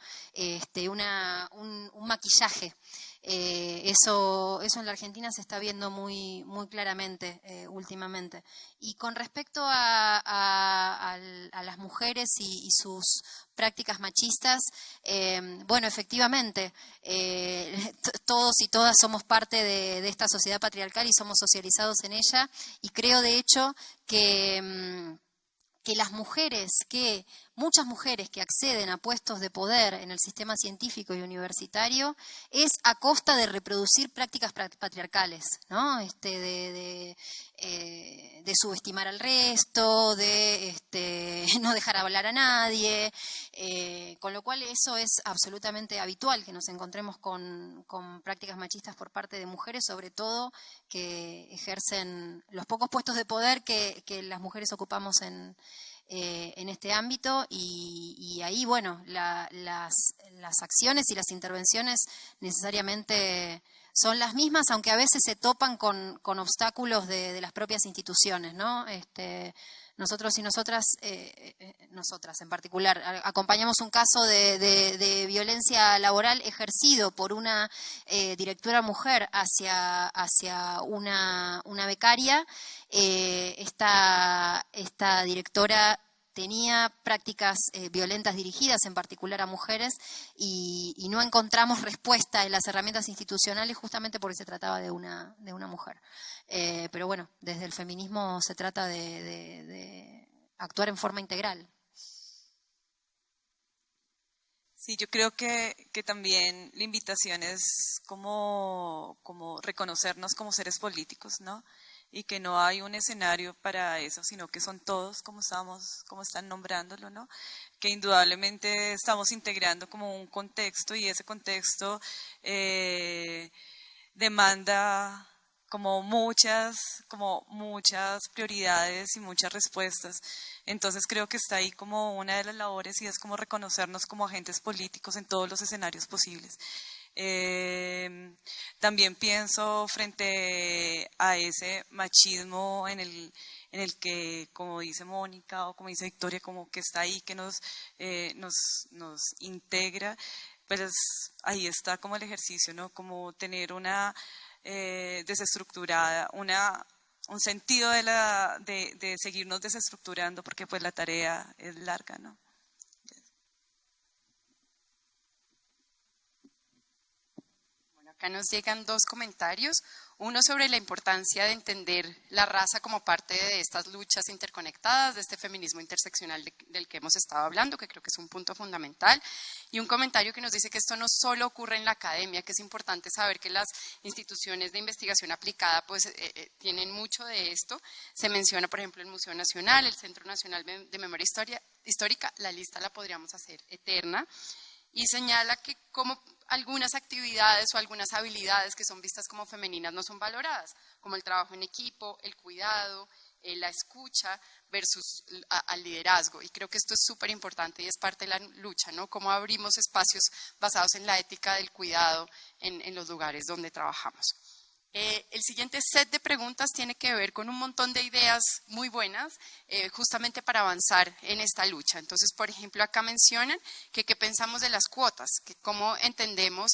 un maquillaje. Eso en la Argentina se está viendo muy claramente últimamente. Y con respecto a las mujeres y sus prácticas machistas, bueno, efectivamente, todos y todas somos parte de esta sociedad patriarcal y somos socializados en ella, y creo de hecho que las mujeres que muchas mujeres que acceden a puestos de poder en el sistema científico y universitario es a costa de reproducir prácticas patriarcales, ¿no? De subestimar al resto, de no dejar hablar a nadie, con lo cual eso es absolutamente habitual, que nos encontremos con prácticas machistas por parte de mujeres, sobre todo que ejercen los pocos puestos de poder que las mujeres ocupamos en este ámbito, y ahí, bueno, las acciones y las intervenciones necesariamente son las mismas, aunque a veces se topan con obstáculos de las propias instituciones, ¿no? Nosotros y nosotras en particular, acompañamos un caso de violencia laboral ejercido por una directora mujer hacia una becaria. Esta directora tenía prácticas violentas dirigidas en particular a mujeres y no encontramos respuesta en las herramientas institucionales justamente porque se trataba de una mujer. Pero bueno, desde el feminismo se trata de actuar en forma integral. Sí, yo creo que también la invitación es como reconocernos como seres políticos, ¿no? Y que no hay un escenario para eso, sino que son todos, como están nombrándolo, ¿no? Que indudablemente estamos integrando como un contexto, y ese contexto demanda como muchas prioridades y muchas respuestas. Entonces creo que está ahí como una de las labores, y es como reconocernos como agentes políticos en todos los escenarios posibles. También pienso frente a ese machismo en el que, como dice Mónica o como dice Victoria, como que está ahí, que nos integra, pues ahí está como el ejercicio, ¿no? Como tener una desestructurada, un sentido de seguirnos desestructurando, porque pues la tarea es larga, ¿no? Acá nos llegan dos comentarios, uno sobre la importancia de entender la raza como parte de estas luchas interconectadas, de este feminismo interseccional del que hemos estado hablando, que creo que es un punto fundamental, y un comentario que nos dice que esto no solo ocurre en la academia, que es importante saber que las instituciones de investigación aplicada pues tienen mucho de esto. Se menciona, por ejemplo, el Museo Nacional, el Centro Nacional de Memoria Histórica, la lista la podríamos hacer eterna, y señala que como algunas actividades o algunas habilidades que son vistas como femeninas no son valoradas, como el trabajo en equipo, el cuidado, la escucha versus al liderazgo. Y creo que esto es súper importante y es parte de la lucha, ¿no? Cómo abrimos espacios basados en la ética del cuidado en los lugares donde trabajamos. El siguiente set de preguntas tiene que ver con un montón de ideas muy buenas, justamente para avanzar en esta lucha. Entonces, por ejemplo, acá mencionan que qué pensamos de las cuotas, que cómo entendemos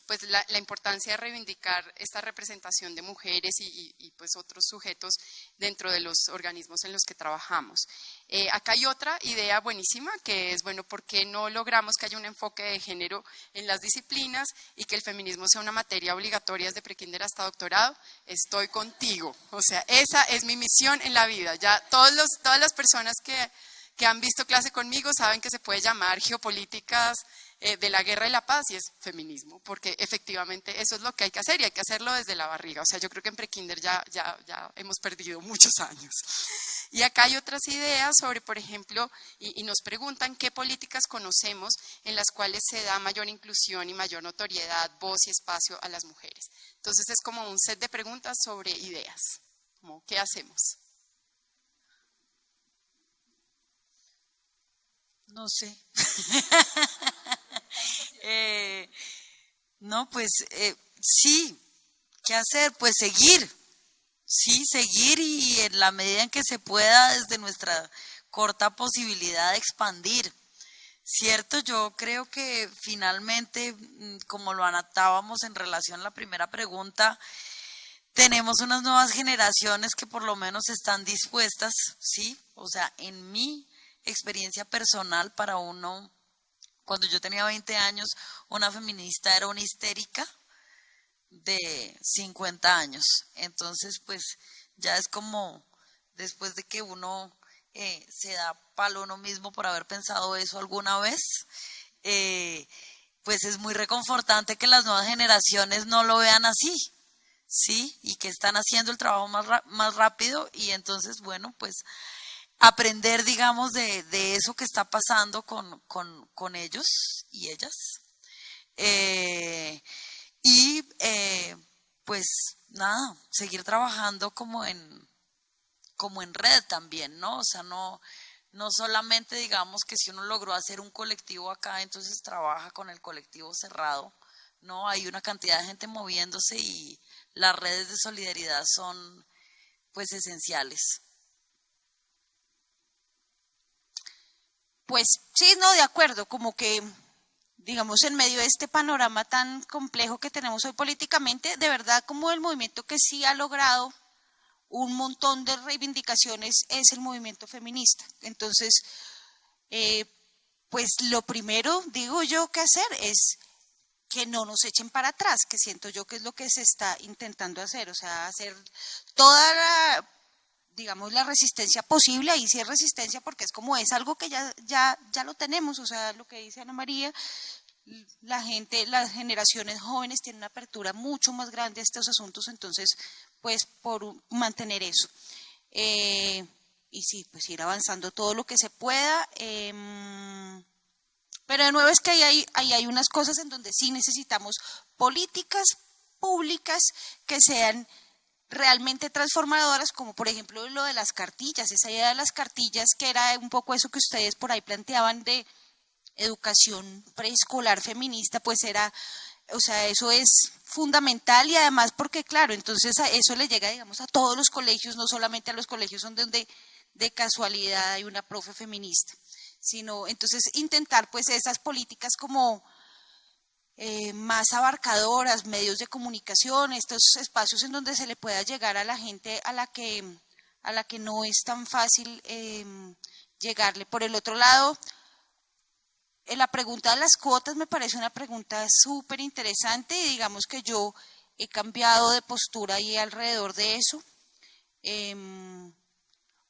pues la importancia de reivindicar esta representación de mujeres y pues otros sujetos dentro de los organismos en los que trabajamos. Acá hay otra idea buenísima, que es, bueno, ¿por qué no logramos que haya un enfoque de género en las disciplinas y que el feminismo sea una materia obligatoria desde prekinder hasta doctorado? Estoy contigo, o sea, esa es mi misión en la vida. Ya todas las personas que han visto clase conmigo saben que se puede llamar geopolíticas de la guerra y la paz, y es feminismo, porque efectivamente eso es lo que hay que hacer, y hay que hacerlo desde la barriga. O sea, yo creo que en prekinder ya hemos perdido muchos años. Y acá hay otras ideas sobre, por ejemplo, y nos preguntan qué políticas conocemos en las cuales se da mayor inclusión y mayor notoriedad, voz y espacio a las mujeres. Entonces es como un set de preguntas sobre ideas, como ¿qué hacemos? No sé. No, pues sí, ¿qué hacer? Pues seguir, sí, seguir, y en la medida en que se pueda desde nuestra corta posibilidad de expandir. Cierto, yo creo que finalmente, como lo anotábamos en relación a la primera pregunta, tenemos unas nuevas generaciones que por lo menos están dispuestas, ¿sí? O sea, en mi experiencia personal, para uno, cuando yo tenía 20 años, una feminista era una histérica de 50 años. Entonces, pues ya es como después de que uno se da palo uno mismo por haber pensado eso alguna vez, pues es muy reconfortante que las nuevas generaciones no lo vean así, ¿sí? Y que están haciendo el trabajo más rápido y entonces, bueno, pues aprender, digamos, de eso que está pasando con ellos y ellas. Pues nada, seguir trabajando como en red también, ¿no? O sea, no solamente digamos que si uno logró hacer un colectivo acá, entonces trabaja con el colectivo cerrado, ¿no? Hay una cantidad de gente moviéndose y las redes de solidaridad son pues esenciales. Pues sí, no, de acuerdo, como que, digamos, en medio de este panorama tan complejo que tenemos hoy políticamente, de verdad como el movimiento que sí ha logrado un montón de reivindicaciones es el movimiento feminista. Entonces, pues lo primero, digo yo, que hacer es que no nos echen para atrás, que siento yo que es lo que se está intentando hacer, o sea, hacer toda la, digamos, la resistencia posible. Ahí sí es resistencia porque es como es algo que ya lo tenemos, o sea, lo que dice Ana María, la gente, las generaciones jóvenes tienen una apertura mucho más grande a estos asuntos, entonces, pues, por mantener eso. Y sí, pues ir avanzando todo lo que se pueda. Pero de nuevo es que ahí hay unas cosas en donde sí necesitamos políticas públicas que sean realmente transformadoras, como por ejemplo lo de las cartillas, esa idea de las cartillas que era un poco eso que ustedes por ahí planteaban de educación preescolar feminista, pues era, o sea, eso es fundamental y además porque claro, entonces a eso le llega, digamos, a todos los colegios, no solamente a los colegios donde de casualidad hay una profe feminista, sino entonces intentar pues esas políticas como más abarcadoras, medios de comunicación, estos espacios en donde se le pueda llegar a la gente a la que no es tan fácil llegarle. Por el otro lado, la pregunta de las cuotas me parece una pregunta súper interesante y digamos que yo he cambiado de postura ahí alrededor de eso,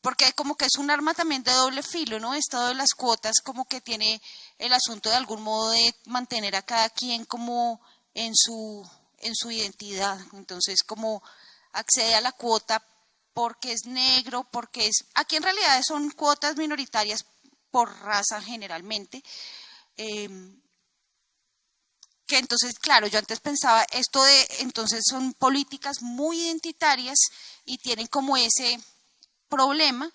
porque como que es un arma también de doble filo, ¿no? Esto de las cuotas como que tiene el asunto de algún modo de mantener a cada quien como en su identidad, entonces como accede a la cuota porque es negro, porque es, aquí en realidad son cuotas minoritarias por raza generalmente, que entonces, claro, yo antes pensaba esto de, entonces son políticas muy identitarias y tienen como ese problema,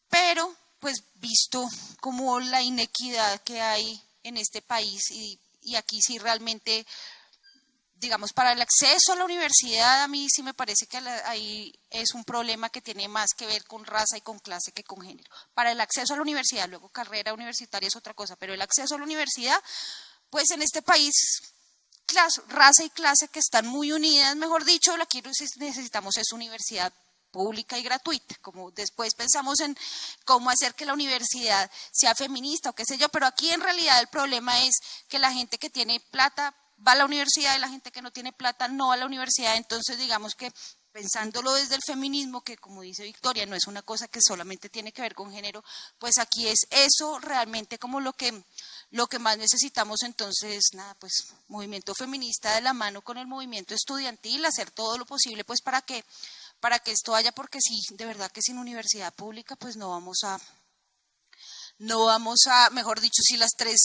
pero pues visto como la inequidad que hay en este país y aquí sí realmente, digamos, para el acceso a la universidad a mí sí me parece que ahí es un problema que tiene más que ver con raza y con clase que con género. Para el acceso a la universidad, luego carrera universitaria es otra cosa, pero el acceso a la universidad, pues en este país, raza y clase que están muy unidas, mejor dicho, la que necesitamos es universidad pública y gratuita, como después pensamos en cómo hacer que la universidad sea feminista o qué sé yo, pero aquí en realidad el problema es que la gente que tiene plata va a la universidad y la gente que no tiene plata no va a la universidad, entonces digamos que pensándolo desde el feminismo, que como dice Victoria, no es una cosa que solamente tiene que ver con género, pues aquí es eso realmente como lo que más necesitamos, entonces nada, pues movimiento feminista de la mano con el movimiento estudiantil, hacer todo lo posible pues para que esto haya, porque sí, de verdad que sin universidad pública pues no vamos a, mejor dicho, si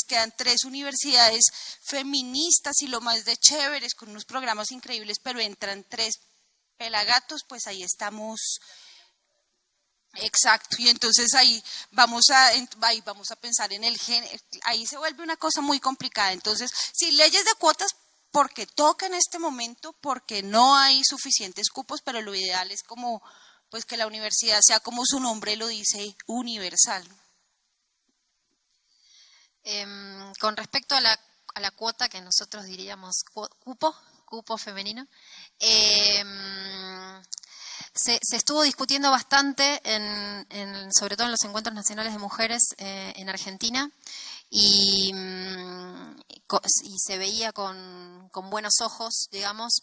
quedan tres universidades feministas y lo más de chéveres, con unos programas increíbles, pero entran tres pelagatos, pues ahí estamos, exacto, y entonces ahí vamos a pensar en el género, ahí se vuelve una cosa muy complicada, entonces, sí, leyes de cuotas, porque toca en este momento, porque no hay suficientes cupos, pero lo ideal es como, pues que la universidad sea como su nombre lo dice, universal. Con respecto a la cuota que nosotros diríamos cupo femenino, se estuvo discutiendo bastante, sobre todo en los encuentros nacionales de mujeres en Argentina, y se veía con buenos ojos, digamos,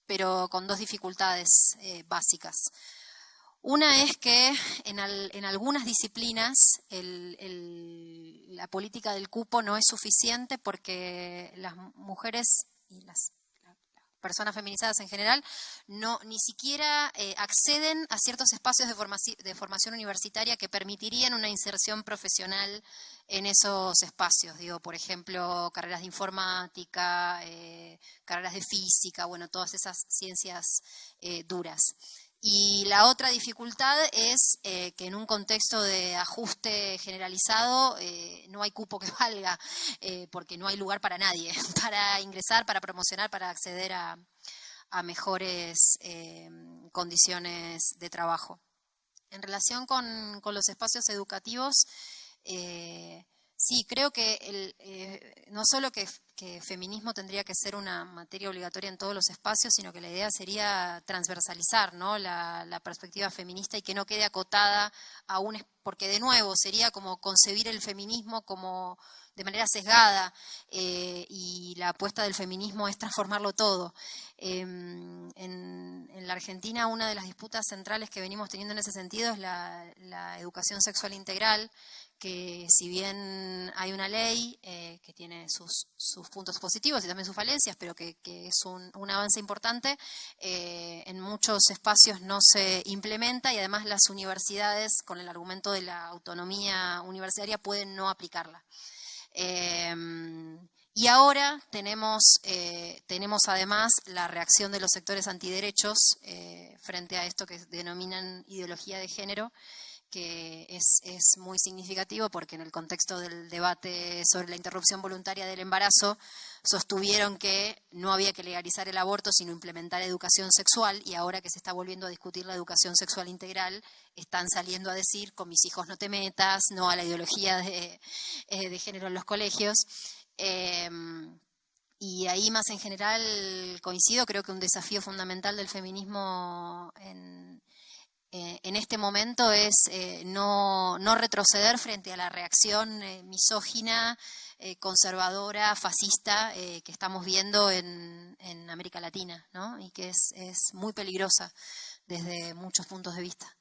pero con dos dificultades básicas. Una es que en algunas disciplinas la política del cupo no es suficiente porque las mujeres y las personas feminizadas en general ni siquiera acceden a ciertos espacios de formación universitaria que permitirían una inserción profesional en esos espacios. Digo, por ejemplo, carreras de informática, carreras de física, bueno, todas esas ciencias duras. Y la otra dificultad es que en un contexto de ajuste generalizado no hay cupo que valga, porque no hay lugar para nadie, para ingresar, para promocionar, para acceder a mejores condiciones de trabajo. En relación con los espacios educativos, sí, creo que no solo que feminismo tendría que ser una materia obligatoria en todos los espacios, sino que la idea sería transversalizar, ¿no?, la perspectiva feminista y que no quede acotada a porque de nuevo sería como concebir el feminismo como de manera sesgada, y la apuesta del feminismo es transformarlo todo. En la Argentina, una de las disputas centrales que venimos teniendo en ese sentido es la educación sexual integral, que si bien hay una ley que tiene sus puntos positivos y también sus falencias, pero que es un avance importante, en muchos espacios no se implementa y además las universidades, con el argumento de la autonomía universitaria, pueden no aplicarla. Y ahora tenemos además la reacción de los sectores antiderechos frente a esto que denominan ideología de género, que es muy significativo porque en el contexto del debate sobre la interrupción voluntaria del embarazo sostuvieron que no había que legalizar el aborto sino implementar educación sexual, y ahora que se está volviendo a discutir la educación sexual integral están saliendo a decir con mis hijos no te metas, no a la ideología de género en los colegios. Y ahí más en general coincido, creo que un desafío fundamental del feminismo en este momento es no retroceder frente a la reacción misógina, conservadora, fascista que estamos viendo en América Latina, ¿no? Y que es muy peligrosa desde muchos puntos de vista.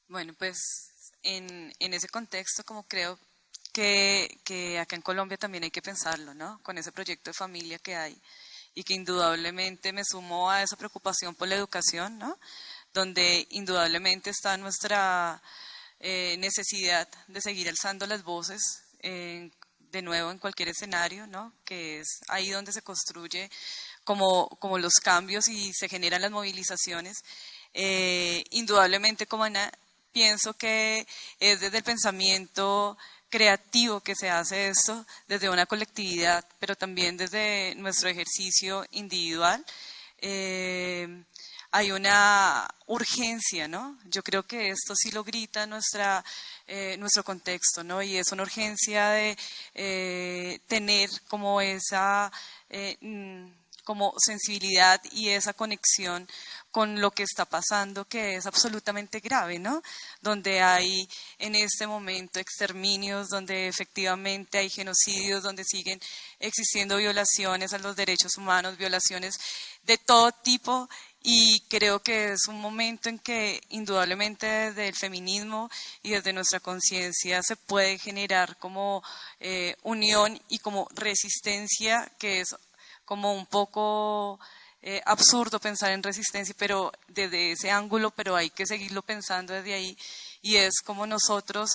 Bueno, pues en ese contexto, como creo que acá en Colombia también hay que pensarlo, ¿no? Con ese proyecto de familia que hay, y que indudablemente me sumo a esa preocupación por la educación, ¿no?, donde indudablemente está nuestra necesidad de seguir alzando las voces, de nuevo en cualquier escenario, ¿no?, que es ahí donde se construye como los cambios y se generan las movilizaciones. Indudablemente, como Ana, pienso que es desde el pensamiento creativo que se hace esto, desde una colectividad, pero también desde nuestro ejercicio individual. Hay una urgencia, ¿no? Yo creo que esto sí lo grita nuestro contexto, ¿no? Y es una urgencia de tener como esa como sensibilidad y esa conexión con lo que está pasando, que es absolutamente grave, ¿no? Donde hay en este momento exterminios, donde efectivamente hay genocidios, donde siguen existiendo violaciones a los derechos humanos, violaciones de todo tipo, y creo que es un momento en que indudablemente desde el feminismo y desde nuestra conciencia se puede generar como unión y como resistencia, que es como un poco absurdo pensar en resistencia, pero desde ese ángulo, pero hay que seguirlo pensando desde ahí, y es como nosotros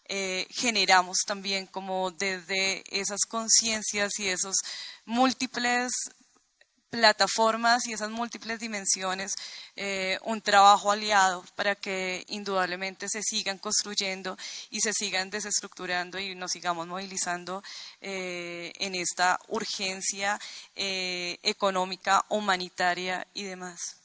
generamos también como desde esas conciencias y esos múltiples plataformas y esas múltiples dimensiones, un trabajo aliado para que indudablemente se sigan construyendo y se sigan desestructurando y nos sigamos movilizando en esta urgencia económica, humanitaria y demás.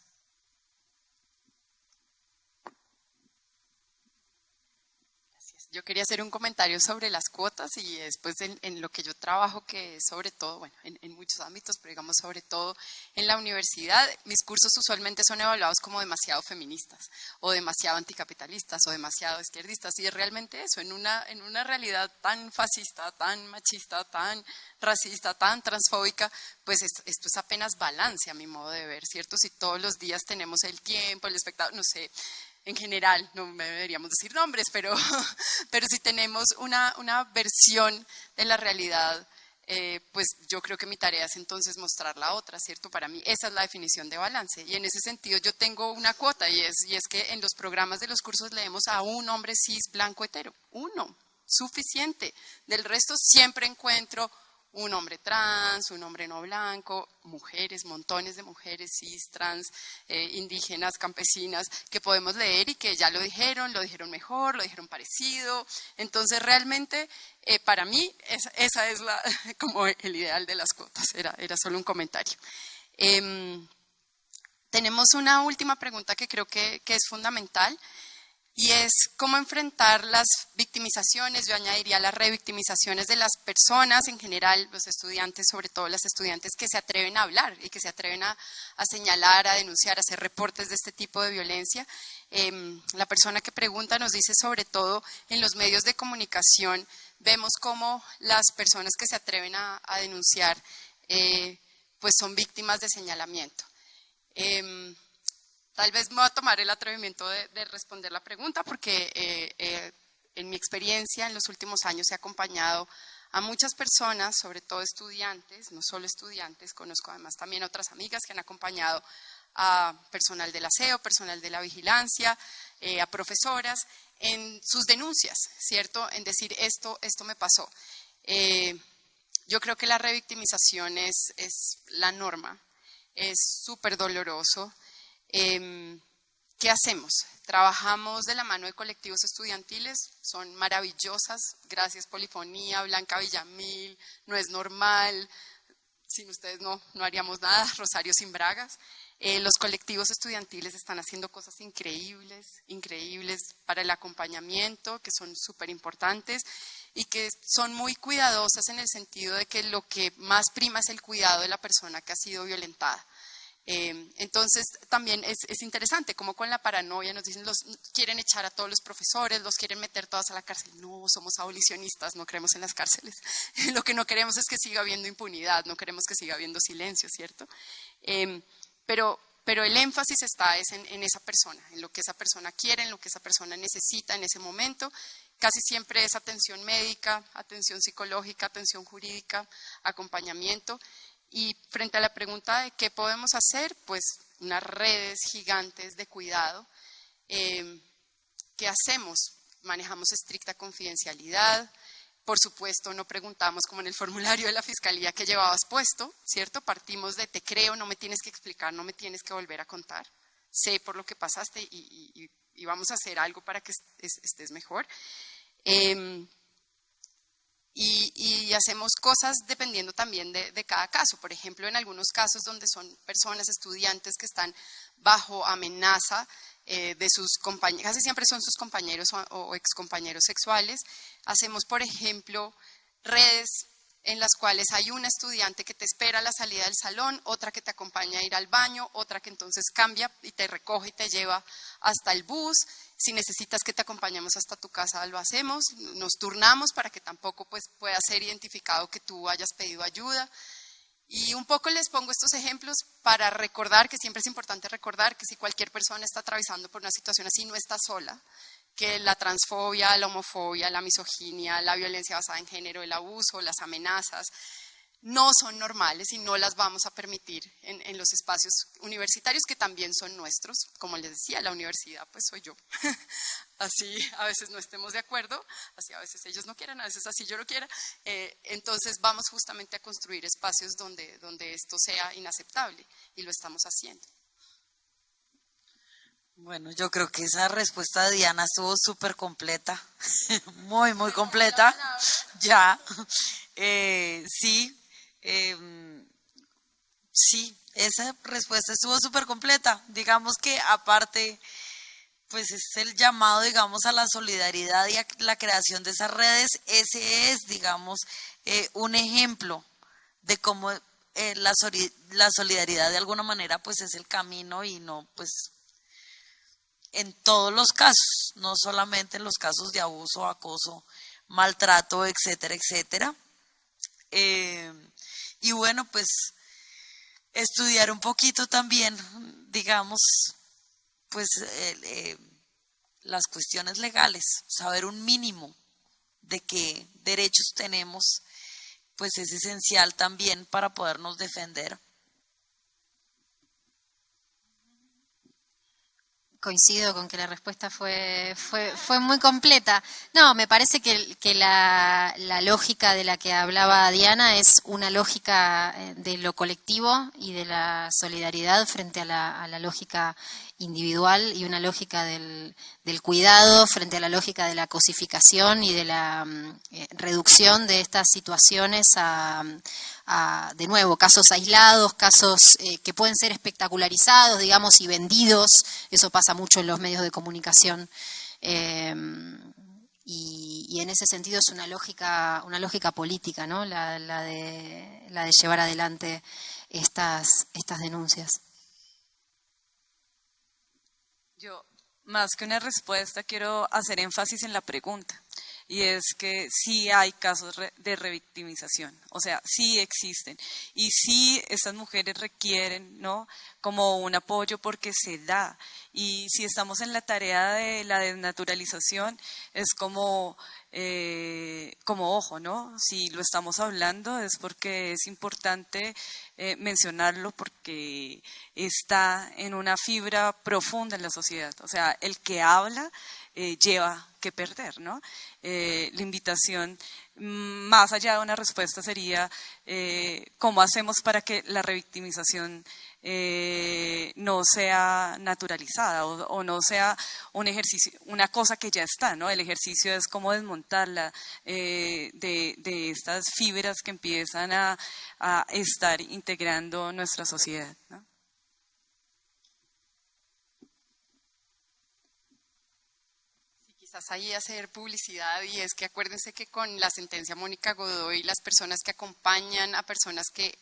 Gracias. Yo quería hacer un comentario sobre las cuotas y después en lo que yo trabajo, que es sobre todo, bueno, en muchos ámbitos, pero digamos sobre todo en la universidad, mis cursos usualmente son evaluados como demasiado feministas o demasiado anticapitalistas o demasiado izquierdistas, y es realmente eso, en una realidad tan fascista, tan machista, tan racista, tan transfóbica, pues esto es apenas balance a mi modo de ver, ¿cierto? Si todos los días tenemos el tiempo, el espectáculo, no sé, en general, no deberíamos decir nombres, pero si tenemos una versión de la realidad, pues yo creo que mi tarea es entonces mostrar la otra, ¿cierto? Para mí esa es la definición de balance, y en ese sentido yo tengo una cuota, y es que en los programas de los cursos leemos a un hombre cis, blanco, hetero, uno, suficiente. Del resto siempre encuentro un hombre trans, un hombre no blanco, mujeres, montones de mujeres cis, trans, indígenas, campesinas, que podemos leer y que ya lo dijeron mejor, lo dijeron parecido. Entonces realmente para mí esa es como el ideal de las cuotas, era solo un comentario. Tenemos una última pregunta que creo que es fundamental, y es cómo enfrentar las victimizaciones, yo añadiría las revictimizaciones de las personas en general, los estudiantes, sobre todo las estudiantes que se atreven a hablar y que se atreven a señalar, a denunciar, a hacer reportes de este tipo de violencia. La persona que pregunta nos dice, sobre todo en los medios de comunicación, vemos cómo las personas que se atreven a denunciar pues son víctimas de señalamiento. Tal vez me voy a tomar el atrevimiento de responder la pregunta, porque en mi experiencia en los últimos años he acompañado a muchas personas, sobre todo estudiantes, no solo estudiantes, conozco además también otras amigas que han acompañado a personal del aseo, personal de la vigilancia, a profesoras, en sus denuncias, ¿cierto? En decir esto me pasó. Yo creo que la revictimización es la norma, es súper doloroso. ¿Qué hacemos? Trabajamos de la mano de colectivos estudiantiles, son maravillosas, gracias Polifonía, Blanca Villamil, No es Normal, sin ustedes no haríamos nada, Rosario Sin Bragas. Los colectivos estudiantiles están haciendo cosas increíbles para el acompañamiento, que son súper importantes y que son muy cuidadosas en el sentido de que lo que más prima es el cuidado de la persona que ha sido violentada. Entonces también es interesante como con la paranoia nos dicen, quieren echar a todos los profesores, los quieren meter todos a la cárcel. No, somos abolicionistas, no creemos en las cárceles. Lo que no queremos es que siga habiendo impunidad, no queremos que siga habiendo silencio, ¿cierto? Pero el énfasis está en esa persona, en lo que esa persona quiere, en lo que esa persona necesita en ese momento. Casi siempre es atención médica, atención psicológica, atención jurídica, acompañamiento. Y frente a la pregunta de qué podemos hacer, pues unas redes gigantes de cuidado. ¿Qué hacemos? Manejamos estricta confidencialidad. Por supuesto, no preguntamos como en el formulario de la fiscalía qué llevabas puesto, ¿cierto? Partimos de te creo, no me tienes que explicar, no me tienes que volver a contar. Sé por lo que pasaste y vamos a hacer algo para que estés mejor. Y hacemos cosas dependiendo también de cada caso. Por ejemplo, en algunos casos donde son personas, estudiantes que están bajo amenaza de sus compañeros, casi siempre son sus compañeros o excompañeros sexuales, hacemos, por ejemplo, redes en las cuales hay una estudiante que te espera a la salida del salón, otra que te acompaña a ir al baño, otra que entonces cambia y te recoge y te lleva hasta el bus. Si necesitas que te acompañemos hasta tu casa, lo hacemos, nos turnamos para que tampoco pues, pueda ser identificado que tú hayas pedido ayuda. Y un poco les pongo estos ejemplos para recordar que siempre es importante recordar que si cualquier persona está atravesando por una situación así, no está sola, que la transfobia, la homofobia, la misoginia, la violencia basada en género, el abuso, las amenazas, no son normales y no las vamos a permitir en los espacios universitarios que también son nuestros. Como les decía, la universidad pues soy yo. Así a veces no estemos de acuerdo, así a veces ellos no quieran, a veces así yo lo quiera. Entonces vamos justamente a construir espacios donde esto sea inaceptable y lo estamos haciendo. Bueno, yo creo que esa respuesta de Diana estuvo súper completa, muy completa. Ya, sí. Sí, esa respuesta estuvo súper completa. Digamos que aparte pues es el llamado, digamos, a la solidaridad y a la creación de esas redes. Ese es, digamos, un ejemplo de cómo la solidaridad de alguna manera pues es el camino, y no pues en todos los casos, no solamente en los casos de abuso, acoso, maltrato, etcétera, etcétera. Y bueno, pues estudiar un poquito también, digamos, pues las cuestiones legales, saber un mínimo de qué derechos tenemos, pues es esencial también para podernos defender. Coincido con que la respuesta fue muy completa. No, me parece que la lógica de la que hablaba Diana es una lógica de lo colectivo y de la solidaridad frente a la lógica individual, y una lógica del cuidado frente a la lógica de la cosificación y de la reducción de estas situaciones a, de nuevo, casos aislados, casos que pueden ser espectacularizados, digamos, y vendidos. Eso pasa mucho en los medios de comunicación. Y en ese sentido es una lógica política, ¿no? La de llevar adelante estas denuncias. Yo, más que una respuesta, quiero hacer énfasis en la pregunta, y es que sí hay casos de revictimización, o sea, sí existen, y sí estas mujeres requieren, ¿no?, como un apoyo, porque se da. Y si estamos en la tarea de la desnaturalización, es como ojo, ¿no? Si lo estamos hablando es porque es importante mencionarlo, porque está en una fibra profunda en la sociedad. O sea, el que habla lleva que perder, ¿no? La invitación, más allá de una respuesta, sería ¿cómo hacemos para que la revictimización no sea naturalizada o no sea un ejercicio, una cosa que ya está, ¿no? El ejercicio es cómo desmontarla de estas fibras que empiezan a estar integrando nuestra sociedad, ¿no? Quizás ahí hacer publicidad, y es que acuérdense que con la sentencia Mónica Godoy, las personas que acompañan a personas que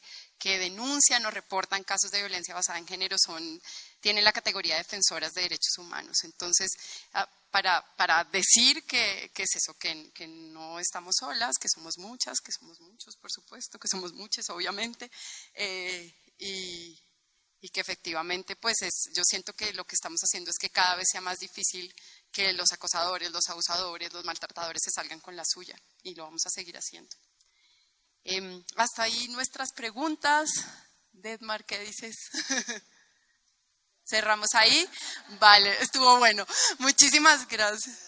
denuncian o reportan casos de violencia basada en género tienen la categoría de defensoras de derechos humanos. Entonces, para decir que es eso, que no estamos solas, que somos muchas, que somos muchos, por supuesto, que somos muchas, obviamente, y que efectivamente, pues yo siento que lo que estamos haciendo es que cada vez sea más difícil que los acosadores, los abusadores, los maltratadores se salgan con la suya, y lo vamos a seguir haciendo. Hasta ahí nuestras preguntas. Detmar, ¿qué dices? ¿Cerramos ahí? Vale, estuvo bueno. Muchísimas gracias.